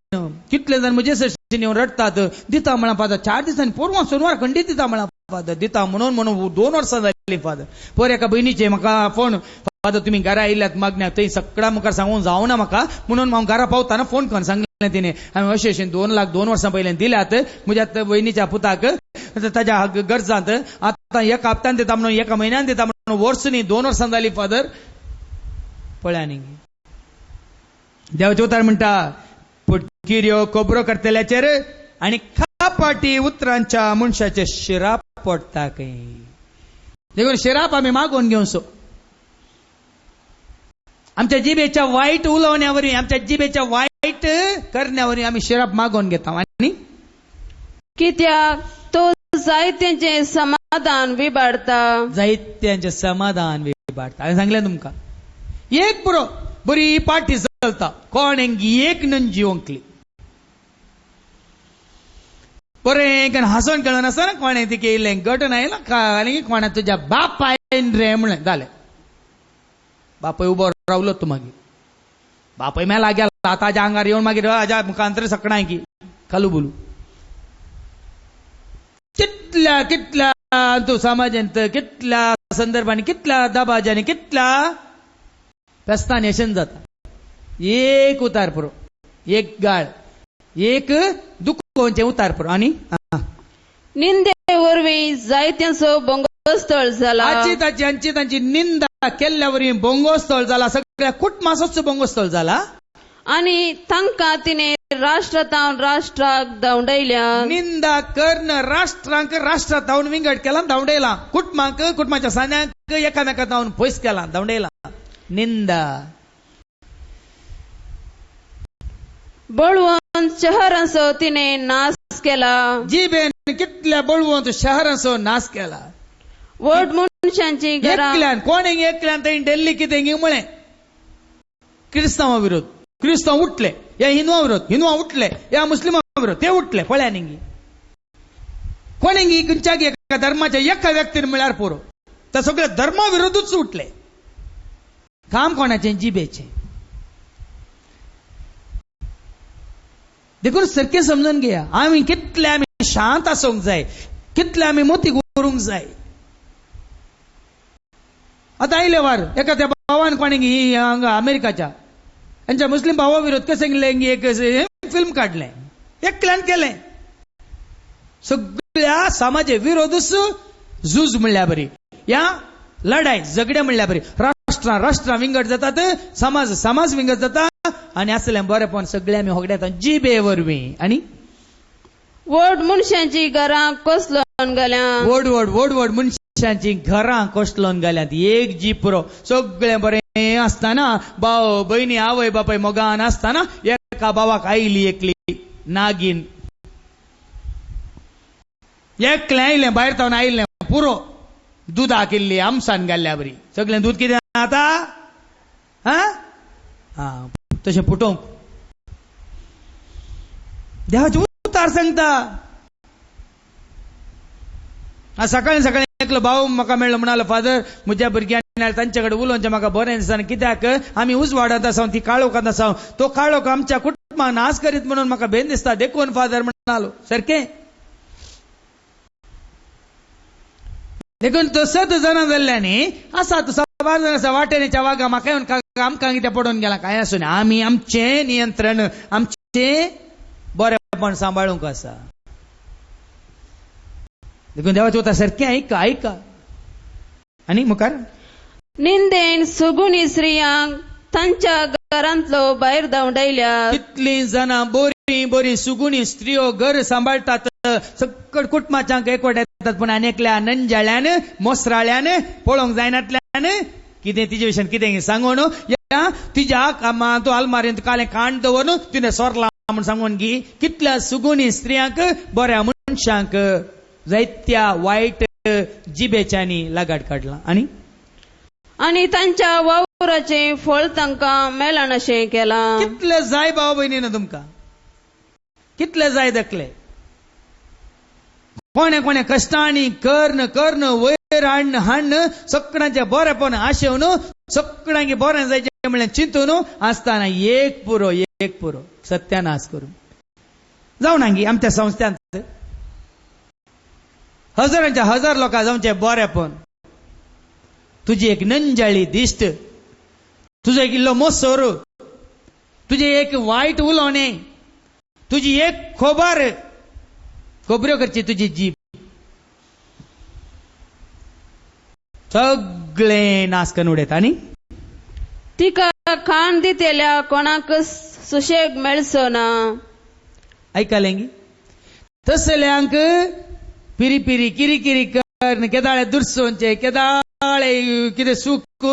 कितले जाण म्हजे सशीन येवन रडतात, दिता म्हणा फादर 4 दिसांनी परवां सोनवार खंडीत दिता म्हणा फादर. दिता म्हणून 2 वर्सां जालीं फादर. पर एका बहिणीचे म्हाका फोन, फादर तुमी घरा येयल्यात मागण्याक, थंय सगळ्या मुखार सांगून जावना म्हाका म्हणून हांव घरा पावताना फोन करून सांगलें तिणें. हांवें अशें 2 लाख 2 वर्सां पयलें दिल्यात म्हज्या बहिणीच्या पुताक ताच्या गरजांत. आतां एका हप्त्यान दिता म्हणून, एका म्हयन्यान दिता म्हणून, वर्स न्ही 2 वर्सां जालीं फादर. पळया न्ही देवाचें उतार म्हणटा फटकिऱ्यो खबरो करतल्याचेर आनी खापाटी उतरांच्या मनशाचे शिराप पडटा खंय. देखून शिराप आमी मागोवन घेवचो. आमच्या जिबेच्या वायट उलोवण्यावरी, आमच्या जिबेच्या वायट करण्यावरी आमी शिराप मागोवन घेता. आनी कित्याक तो जायत्यांचे समाधान विबाडता. जायत्यांचे समाधान विबाडता. हांवें सांगलें तुमकां एक बरी पार्टी चलता, कोणें एक नंजी ओंकली बरें हांसोन खेळून आसतना कोणें ती केल्लें गटन आयला आनी कोणा तुज्या बापायन रे म्हणलें जालें. बापय उबो रावलो तूं मागीर. बापय मेला गेला ताज्या आंगार येवन मागीर हाज्या मुखांतर सकणाय की कालू बोलू. कितल्या तूं समाजांत कितल्या संदर्भांनी कितल्या दबाज्यांनी कितल्या फेस्तान यशेन जाता. एक उतार पुरो, एक गाळ, एक दुखोवचें उतार पुरो. आनी निंदे वरवीं जायत्यांचो बोंगोस्थळ जाला. तांची निंदा केल्ल्या वरवीं बोंगोस्थळ जाला. सगळ्या कुटुंबाचोच बोंगोस्थळ जाला. आणि तांकां तिने राष्ट्रांतावन राष्ट्राक धांवडयल्या. निंदा कर्ण राष्ट्रांक राष्ट्रात धांवन विंगड केला धांवडयला. कुटुंबांक कुटुंबाच्या सान्यांक एकामेका धांवन पयस केला धांवडयला. निंदा. बळवंत शहरांचो तिने नाश केला. जिबेन कितल्या बळवंत शहरांचो नाश केला. व्हड मनशांची घरां एकल्यान कोणेंग एकल्यान थंय दिल्ली कितें म्हळें क्रिस्तांवा विरोध. क्रिस्तांव उठले या हिंदुआ विरोध. हिंदुआ उठले या मुस्लिमा विरोध. ते उठले पळ्यानिंगी. कोणेंगी खंयच्याय एका धर्माच्या एका व्यक्तीन म्हळ्यार पुरो. तर सगळे धर्मा विरोधूच उठले. काम कोणाचे जिबेचे. देखून सारखे समजून घेया. आम्ही कितले आम्ही शांत आसूंक जाय. कितले आम्ही मोती करूंक जाय. आता आयले वार एका त्या भावान कोणी अमेरिकाच्या यांच्या मुस्लिम भावा विरोध कसे एक फिल्म काढले. एकल्यान केले. सगळ्या समाजे विरोधूच झूज म्हणल्या बरी. या लढाई झगडे म्हणल्या बरी. राष्ट्रां विंगड जातात. समाज विंगड जाता. आणि असले बरेपण सगळे आम्ही होगड्यात जिबे वरवीं. आणि व्हड मनशांची घरां कोसलोन गेल्या. व्हड व्हड मनशांची घरां कोसलोन गेल्यात. एक जीब पुरो. सगळे बरे असताना भाव बहिणी आवय बापाय मोगान असताना एका भावाक आयली एकली नागीन. एकले आयले भायर तावन आयले पुरो दुधाक इल्ली आमसान घाल्ल्या बरी. सगळे दूध कितें आता हा तशें फुटोवंक देवाचे उतार सांगता. सकाळी सकाळी एकलो भाव म्हाका मेळ्ळो म्हणालो फादर म्हज्या भुरग्यांनी तांचे कडेन उलोवचें म्हाका बरें दिसना. कित्याक आमी उजवाडांत आसा ती काळोखांत आसा. तो काळोख आमच्या कुटुंबाक नाश करीत म्हणून म्हाका भेन दिसता. देखून फादर म्हणालो सारकें. देखून तो 7 जाणां जाल्ल्यानी आसा तो 12 जाण आसा वाटेच्या वागा म्हाका येवन आमकां कितें पडून गेला काय आसूं आमी आमचें नियंत्रण आमचें बरेपण सांबाळूंक आसा. देखून देवाचें उतर सारकें ऐका. आणि मुखार निंदेन सुगुणी स्त्रियांक तांच्या घरांतलो भायर धांवडयल्या. कितलीं जाणां बरी सुगुणी स्त्रियो घर सांबाळटात. सकट कुटुंबाच्यांक एकवट येतात. पूण आनेकल्या नंजाळ्यान मोसराळ्यान पळोवंक जायनातल्यान कितें तिचे विशयान कितें सांगून तिच्या कामां तो आलमारींत कालें कांड दवरून तिने सोरला म्हूण सांगून गी. कितल्या सुगुणी स्त्रियांक बऱ्या मनशांक जायत्या वायट जिबेच्यांनी लागाड काडला. आणि तांच्या वावराचे फळ तांकां मेळना अशें केलां. कितले जाय भाव भयणीन तुमकां. कितले जाय देखले. कोणे कश्टांनी कर्ण वयर हाडन सगळ्यांचे बरेपण आशेवन सगळ्यांक बरें जायचें म्हणलें चिंतून आसतना एक पुरो सत्यानाश करून जावं नांगी आमच्या संस्थांत हजारांच्या हजार लोकां जावचे बरेपण. तुजी एक नंजाळी दिश्ट. तुजो एक इल्लो मोसोर. तुजे एक वायट उलोवणें. तुजी एक खबऱ्यो करची तुजी जीब सगळे नाश करून उडयता. आणि तिका खाण दितेल्या कोणाक सुशेग मेळचो ना. ऐकलेंगी तसल्यांक पिरी किरी करन केदाळे दुर्सोवचे. केदाळे कितें सूख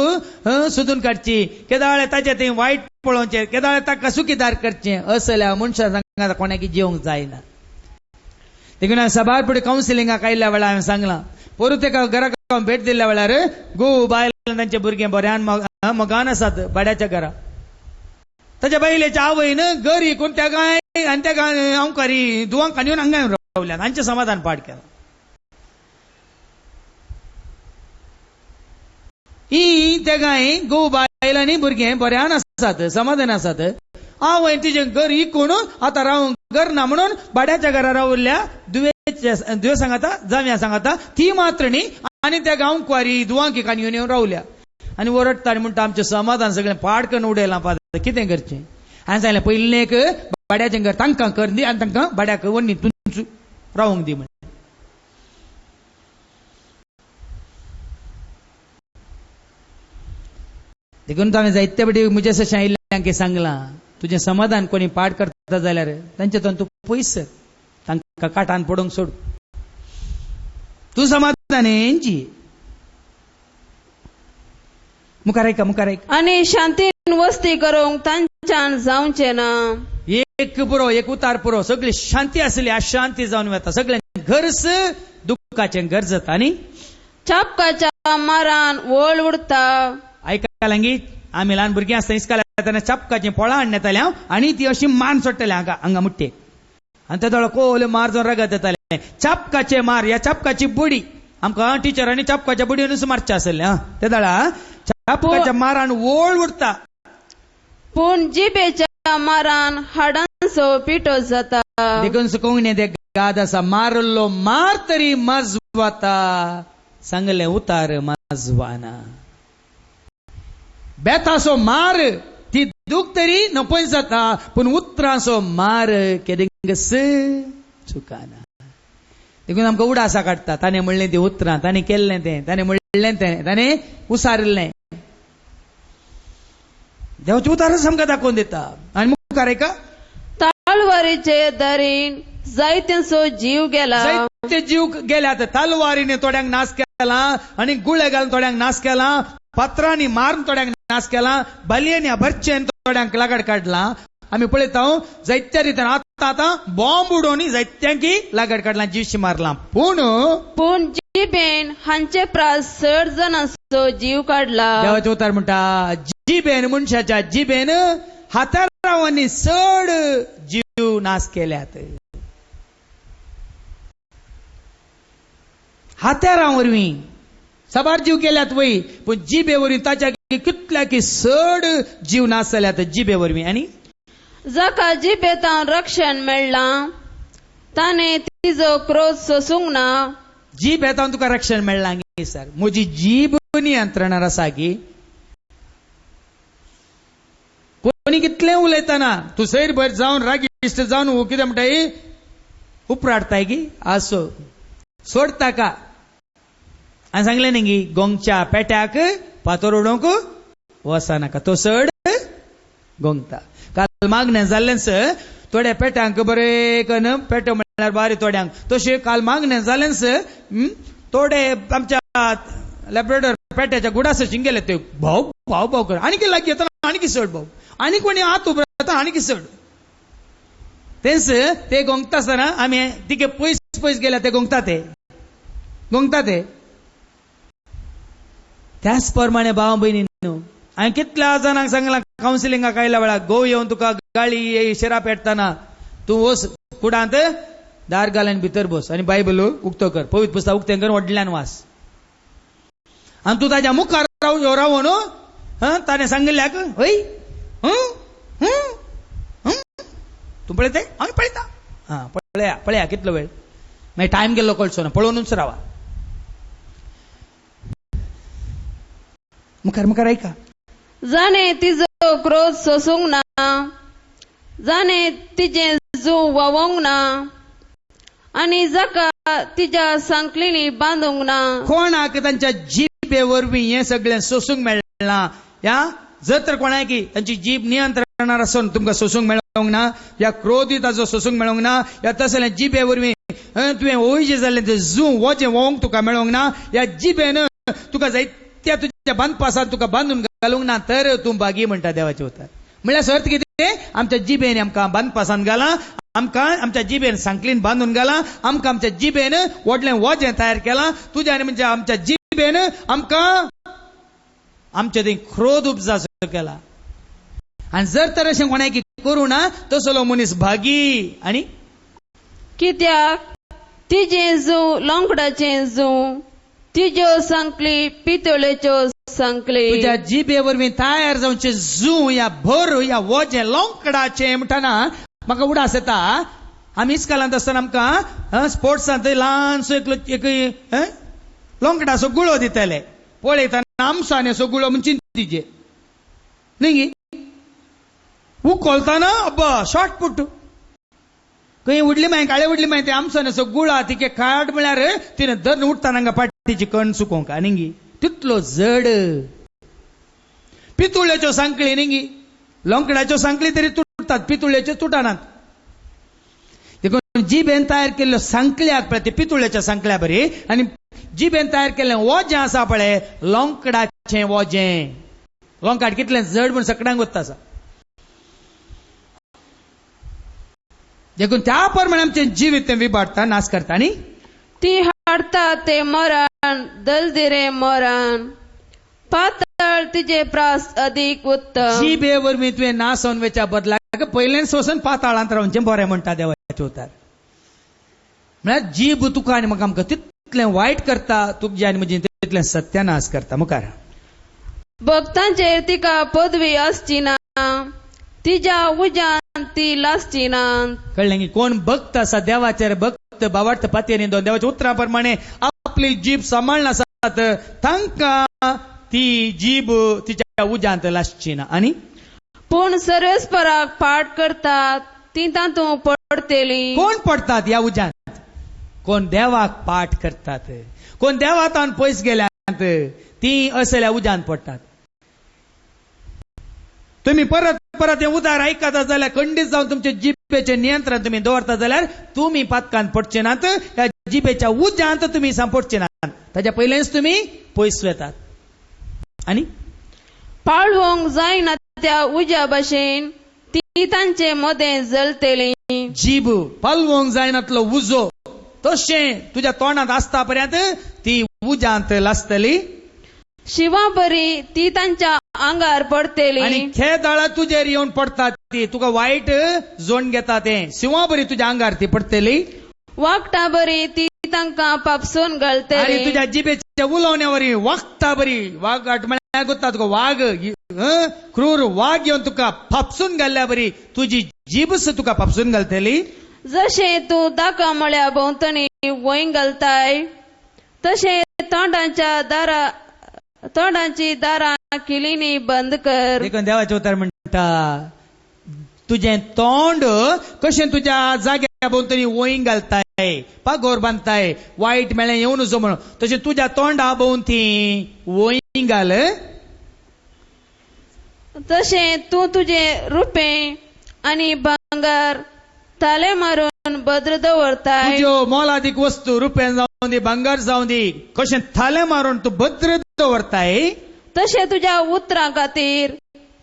सोदून काडची. केदाळे ताचे थंय वायट पळोवचें. केदाळे ताका सुखीदार करचें. असल्या मनशां सांगा कोणाक जेवंक जायना. देखून सभार फुडें कावन्सिलिंगाक आयिल्ल्या वेळार हांवें सांगलां परत एका घराक भेट दिल्ल्या वेळार घोव बायल तांचे भुरगे बऱ्यान मोगान आसात भाड्याच्या घरा. ताच्या बायलेच्या आवयन घर इकून त्या गाय आनी त्या अंकारी दुवांक येवन हांगा येवन रावल्यात. हांचें समाधान पाड केलां. ही त्या गाय घोव बायल आनी भुरगे बऱ्यान आसात समाधान आसात. आवय तिचें घर इकून आतां रावंक घर ना म्हणून भाड्याच्या घरा रावल्ल्या दुवे सांगाता जाव्या सांगाता ती मात्र न्ही आनी त्या गांवकवारी दुवांक एकान येवन रावल्या. आनी ओरडटा आनी म्हणटा आमचें समाधान सगळें पाड करून उडयलां. फादर कितें करचें. हांवें सांगलें पयलें एक भाड्याचें घर तांकां कर दी आनी तांकां भाड्याक वन्नी तुमचो रावंक दी म्हण. देखून हांवें जायते फावटी म्हजे सशें आयिल्ल्यांक सांगलां तुझे समाधान कोणी पाड करता जाल्यार तांच्यातून तू पयस सर, तांकां काटान पडोवंक सोड. तू समाधानेंची मुखार ऐका, मुखार ऐक. आणि शांतीन वस्ती करूंक तांच्यान जावचे ना. एक पुरो, एक उतार पुरो, सगळी शांती आसली अशांती जावन वता. सगळे घरस दुःखाचें घर जाता. आनी चापकाच्या मारान वळ उडता. ऐका लागी, आमी ल्हान भुरगीं आसतना इस्काला येताना चापकाचीं फळां हाडून येताले हांव, आनी ती अशी मान सोडटाले हांगा मुट्टे, आनी ते दोळ कोल मार जावन रगत येताले. चापकाचे मार, ह्या चापकाची बुडी आमकां टिचरांनी चापकाच्या बुडयेनूच मारचे आसले. ते दाळा चापकाच्या मारान वळ उडता. पूण जिबेच्या मारान हाडांचो पिठो जाता. देखून सुकोवणे दे गाद आसा, मारल्लो मार तरी माजवाता, सांगले उतार माजवाना. बेतासो मार ती दूख तरी नपय जाता, पूण उतरांचो मार केदेंगस चुकाना. देखून आमकां उडासा काडटा. ताणें म्हणलें तें उतरां, ताणें केल्लें तें, ताणें म्हणलें तें, ताणें उसारलें. देवाचे उतारच आमकां दाखोवन दिता. आनी मुखार ऐका, ताळवारीचे दारीन जायत्यांचो जीव गेला. जायते जीव गेल्यात. तलवारीने थोड्यांक नाश केला, आनी गुळे घालून थोड्यांक नाश केला, पत्रांनी मारून थोड्यांक नाश केला, बलयेन भरचेन थोड्यांक लागड काडला. आमी पळयता जायत्या रितीन आतां बॉम्ब उडोवन जायत्यांकी लागड काडला, जीवशी मारला. पूण जिबेन हांचे प्रास 6 जाणांचो जीव काडला. देवाचे उतार म्हणटा, जिबेन, मनशाच्या जिबेन हातारावांनी 6 जीव नाश केल्यात. हात्यारां वरवीं सबार जीव केल्यात वय, पूण जिबे वरवीं ताच्या कितल्या की 6 जीव नाश जाल्यात जिबे वरवीं. आनी जाका जिबेतान रक्षण मेळ्ळां ताणें तिजो क्रोध सोसूंक ना. जीब येता तुका रक्षण मेळ्ळां गे सर. म्हजी जीब नियंत्रणार आसा गी. कोणी कितलें उलयतना तूं सैर भर जावन रागिश्ट जावन कितें म्हणटाय उपराडताय गी, आसो सोड ताका. हांवें सांगलें न्ही गी, गोंगच्या पेट्याक पातोर उडोवंक वचनाका, तो चड गोंगता. काल मागणें जाल्लेंच थोड्या पेट्यांक बरे कन पेटो म्हणल्यार बारी थोड्यांक, तशें काल मागणें जाल्लेंच थोडे आमच्या लॅब्रेडर पेट्याच्या गुडासाची गेले ते भाव भाव भाव कर, आनी लागीं येतना आनी चड भाव, आनी कोणी आत उबो रावता आनी चड. तेच ते गोंगता आसतना आमी तिके पयस पयस गेल्या ते गोंगता ते. त्याच प्रमाणे भाव भयणी न्हू. हांवें कितल्या जाणांक सांगलां कावन्सिलिंगाक आयल्या वेळार गोव येवन तुका गाळी शिरा पेटतना तूं वच कुडांत दार घाल आनी भितर बस आनी बायबल उक्तो कर, पवित्र पुस्तक उक्तें कर, व्हडल्यान वास. आनी तूं ताच्या मुखार रावून ताणें सांगिल्ल्याक हय तूं पळयता, हांव पळयता, पळया कितलो वेळ, मागीर टायम गेल्लो कळचो ना, पळोवनूच रावा. मुखार ऐका. जाणे तिजो क्रोध सोसूंक ना, जाणे तिजे जू ववंक ना, आनी जाका तिच्या सांकलीनी बांदूंक ना. कोणाक तांच्या जिबे वरवीं हें सगळें सोसूंक मेळना. जर तर कोणाक तांची जीब नियंत्रणार आसून तुमकां सोसूंक मेळोंक ना, या क्रोधी ताजो सोसूंक मेळोंक ना, या तसलें जिबे वरवीं तुवें ओयजें जाल्लें तें जू वजें वोवंक तुका मेळोंक ना, या जिबेन तुका जायत्या तुज्या बांदपासात तुका बांदून घालूंक ना, तर तूं बागी म्हणटा देवाचे उतार. म्हळ्यार अर्थ कितें, आमच्या जिबेन आमकां बांदपासान घाला, आमकां आमच्या जिबेन सांकलीन बांदून घाला, आमकां आमच्या जिबेन व्हडलें वजें तयार केलां. तुज्या आनी म्हणजे आमच्या जिबेन आमकां आमचे थंय क्रोध उपजाचो केला. आनी जर तर अशें कोणाक करूं ना, तसलो मनीस भागी. आनी कित्याक तिजें जू लोंकडाचें जू, तिज्यो सांकली पितळेच्यो सांकली. तुज्या जिबे वरवीं तयार जावचे जू या भर या वजें लोंकडाचें म्हणटना म्हाका उडास येता. आमी इस्कालांत आसतना आमकां स्पोर्ट्सांत ल्हानसो एक लोंकडाचो गुळो दिताले, पळयतना आमसाने असो गुळो म्हणजे तिजे न्ही, उखलतना अब्बा शॉर्ट पुट खंय उडली मागीर काळे उडली मागीर ते आमसाने असो गुळा तिके काड म्हळ्यार तिने धरून उठताना हांगा पाटीची कण सुकोवंक न्ही, तितलो जड. पितुळ्याच्यो सांकळी न्ही, लोंकडाच्यो सांकळी तरी उरतात पितुळ्याचे तुटानात देखून जिबेन तयार केल्लो सांकल्याक पळय ते पितुळ्याच्या सांकल्या बरी आणि जिबेन तयार केल्लें वोजें आसा पळय लोंकडाचें वोजें लोंकाड कितलें जड म्हूण सकडांक वता आसा देखून त्या प्रमाणे आमचे जीव ते विबाडटा नाश करता आनी ती हाडता ते मरण दलदिरे मरण पातळ तिचे प्रास अधिक उत्तम जिबे वरवीं तुवें नासोन वेच्या बदलाक पयलें सोसून पाताळांत रावचें बरें म्हणटा देवाचे उतार म्हळ्यार जीब तुका आनी म्हाका आमकां तितलें वायट करता तुजे आनी म्हजें तितलें सत्यानाश करता मुखार भक्तांचेर तिका पदवी आसची ना तिच्या उज्यान ती लासची ना कळ्ळें की कोण भक्त आसा देवाचेर भक्त भावार्थ पातयेन दोन देवाच्या उतरा प्रमाणे आपली जीब सांबाळनासात तांकां ती जीब तिच्या उज्यांत लासची ना आनी पूण सर्वेस्पराक पाठ करतात ती तातूंत पडटली कोण पडतात ह्या उज्यांत कोण देवाक पाठ करतात कोण देवातान पयस गेल्यात ती असल्या उज्यांत पडटात तुम्ही परत परत हे उदार आयकता जाल्यार खंडीत जावन तुमचे जिबेचे नियंत्रण तुम्ही दवरता जाल्यार तुम्ही पातकांत पडचे नात ह्या जिबेच्या उज्यांत तुम्ही सांपडचे नात ताच्या पयलेच तुम्ही पयस वेतात आनी पाळवंक जायना त्या उज्या भाशेन ती तांचे मदें जळटली जीब पालवोंक जायनातलो उजो तशें तुज्या तोंडांत आसता पर्यंत ती उज्यांत लासतली शिवा बरी ती तांच्या आंगार पडटली आणि खेदाळा तुजेर येवन पडतात ती तुका वायट जोड घेता ते शिवा बरी तुज्या आंगार ती पडटली वागटा बरी ती तांकां पापसून आणि घालतली तुज्या जिबेच्या उलोवण्यावरी वागता बरी वागट म्हळ्यार गुत्ता तुका वाग क्रूर वाग येवन तुका फापसून घाल्ल्या बरी तुजी जीबच तुका फापसून घालतली जशे तू दाका मळ्या भोंवतणी वय घालताय तशे तोंडांची दारां किलींनी बंद कर देखून देवाचे उतर म्हणटा तुझें तोंड कशें तुज्या जाग्या भोंवतणी वोईंग घालताय पागोर बांदताय वायट मेळ्ळें येवन नजो म्हणून तशें तुज्या तोंडा भोंवती वोईंग घाल तशे तू तुझे रुपे आनी भांगर ताले मारून भद्र दवरताय तुज्यो मोलादीक वस्तू रुपयान जावं दी भांगर जावं दी कशें थाले मारून तूं भद्र दवरताय तशे तुझ्या उतरां खातीर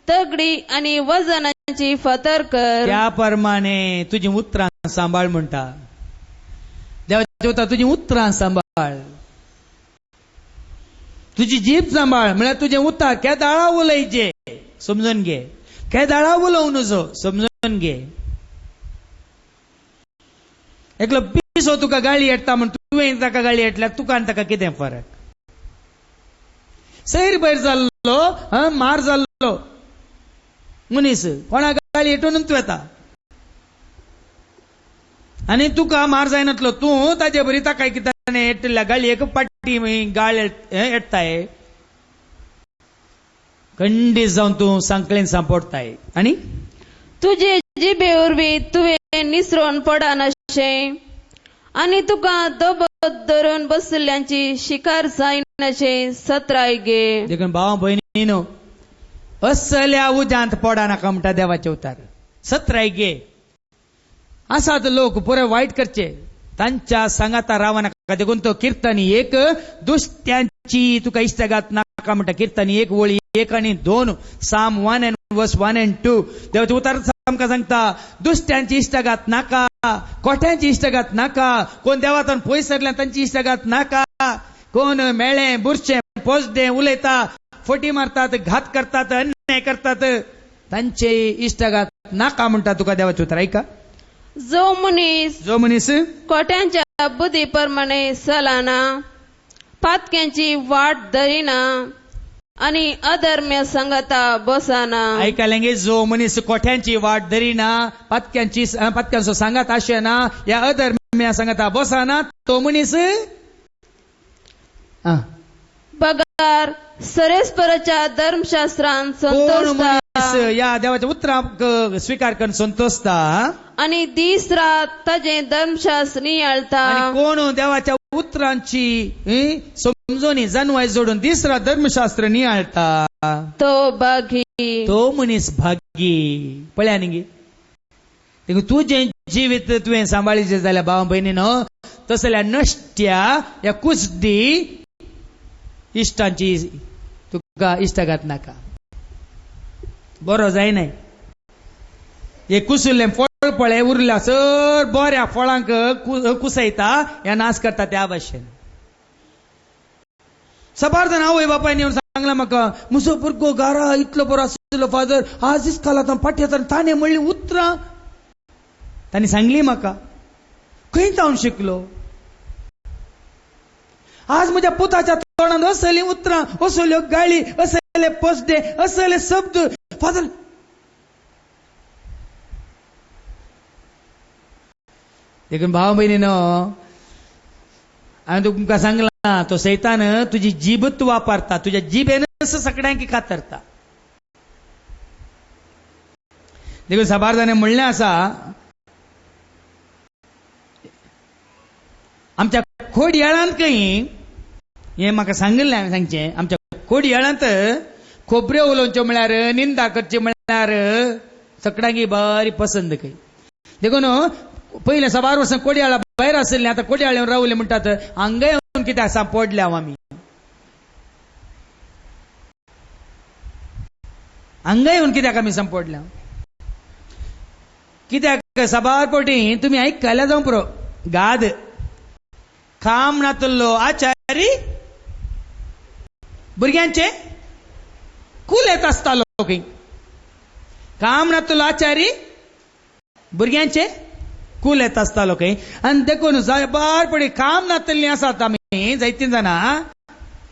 तगडी आनी वजनाची फातर कर त्या प्रमाणे तुजी उतरां सांबाळ म्हणटा देवाचे उतर तुजी उतरां सांबाळ तुजी जीब सांबाळ म्हळ्यार तुजें उतर केदाळा उलयचे समजून घे केदाळा उलोवं नजो समजून घे एकलो पिसो तुका गाळी येता म्हण तुवें ताका गाळी येतल्यार तुका आनी ताका कितें फरक सैर बैर जाल्लो मार जाल्लो मनीस कोणा गाळी येटूनच वेता आनी तुका मार जायनातलो तूं ताजे बरी ताका कितें येतल्या गाळी एक पाटी गाळ येताय खंडीत जावन तूं सांकळेन सांपडताय आनी तुजे जिबे उरवी तुवें निसरोन पडनाशें आनी तुका दबत धरून बसल्ल्यांची शिकार जायनाशें सत्राय घे देखून भाव भयणीनो असल्या उज्यांत पडा नाका म्हणटा देवाचे उतार सत्राय घे आसात लोक पुरे वायट करचे तांच्या सांगाता रावा नाका देखून तो किर्तनी एक दुश्ट्यांची तुका इश्टगात नाका म्हणटा किर्तनी एक वळी 1 आणि 2 साम 1 and verse 1 and 2 देवाचे उतार आमकां सांगता दुश्ट्यांची इश्टगात नाका कोठ्यांची इश्टगात नाका कोण देवातान पयस सरल्यान तांची इश्टगात नाका कोण मेळ्ळें बुरशें पोसडें उलयता फटी मारतात घात करतात अन्याय करतात तांचे इश्टगात नाका म्हणटा तुका देवाचे उतार ऐका जो मनीस कोट्यांच्या बुद्धी प्रमाणे चलना पातक्यांची वाट धरिना आणि अधर्म्य संगता बसना ऐकायला जो मनीस कोठ्यांची वाट धरिना पातक्यांचो सांगात आशेना या अधर्म्य संगता बसना तो मनीस पगार सरेस्पराच्या धर्मशास्त्रांत संतोषता या देवाच्या उतराक स्वीकार करून संतोषता आणि दीस रात ताजे धर्मशास्त्र नियाळता कोण देवाच्या उतरांची समजोनी जाणवाय जोडून दीस रात धर्मशास्त्र नियाळता तो भागी तो मनीस भागी पळया न्ही देखून तुझे जिवीत तुवें सांबाळीचें जाल्यार भाव भयणीनो तसल्या नश्ट्या या कुसडी इश्टांची तुका इश्टागात नाका बरो जायनाय हे कुसुल्लें फळ पळय उरल्या सर बऱ्या फळांक कुसयता या नाश करता त्या भाशेन सबारदान आवय बापायन येवन सांगला म्हाका म्हजो भुरगो गारा इतलो बरो आसलो फादर आज इस्कालांत पाठयता ताणें म्हणली उतरां तांणी सांगली म्हाका खंय जावन शिकलो आज म्हज्या पुताच्या तोंडांत असलीं उतरां असल्यो गाळी असले पसडे असले शब्द फादर देखून भाव भयणीनो हांवें तुमकां सांगलां तो सैतान तुजी जीबच वापरता तुज्या जिबेनच सगळ्यांक कातरता देखून सबारदाने म्हणलें आसा आमच्या खोडयाळांत खंय हें म्हाका सांगलें हांवें सांगचें आमच्या खोडयाळांत खोबऱ्यो उलोवच्यो म्हळ्यार निंदा करची म्हळ्यार सगळ्यांक बरी पसंद खंय देखून पयले सबार वर्सां कोडयाळा भायर आसले आतां कोडयाळ येवन रावले म्हणटात हांगा येवन कित्याक सांपडल्या आमी हांगा येवन कित्याक आमी सांपडल्या कित्याक सबार पोटी तुमी आयकल्या जावं पुरो गाद खाम नातल्लो आचारी भुरग्यांचे कूल येत आसतालो खंय काम नातल्लो आचारी भुरग्यांचे कूल येत आसतालो खंय आनी देखून बार पडी काम नातल्लीं आसात आमी जायतीं जाणां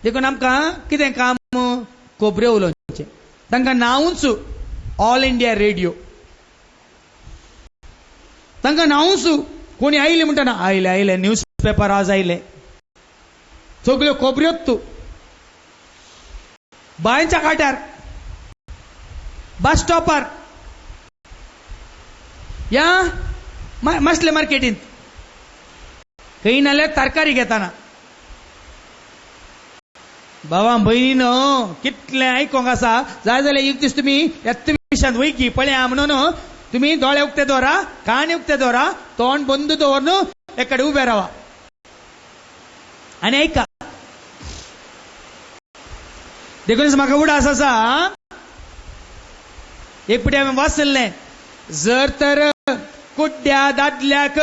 देखून आमकां कितें काम खोबऱ्यो उलोवचें तांकां नांवूच ऑल इंडिया रेडियो तांकां नांवूच कोणी आयले म्हणटा आयले न्यूज पेपर आज आयले सगळ्यो खोबऱ्योच तूं बांयच्या काट्यार बस स्टॉपार या मसले मार्केटींत खंय नाल्यार तरकारी घेताना भावा भयणीनो कितलें आयकोंक आसा जाय जाल्यार एक दीस तुमी येत्या विशांत वयकी पळया म्हणून तुमी दोळे उक्ते दवरा कान उक्ते दवरा तोंड बंद दवरून एक कडेन उबे रावा आनी ऐका देखून म्हाका उडास आसा एक फावटी हांवें वाचलें जर तर कुड्ड्या दादल्याक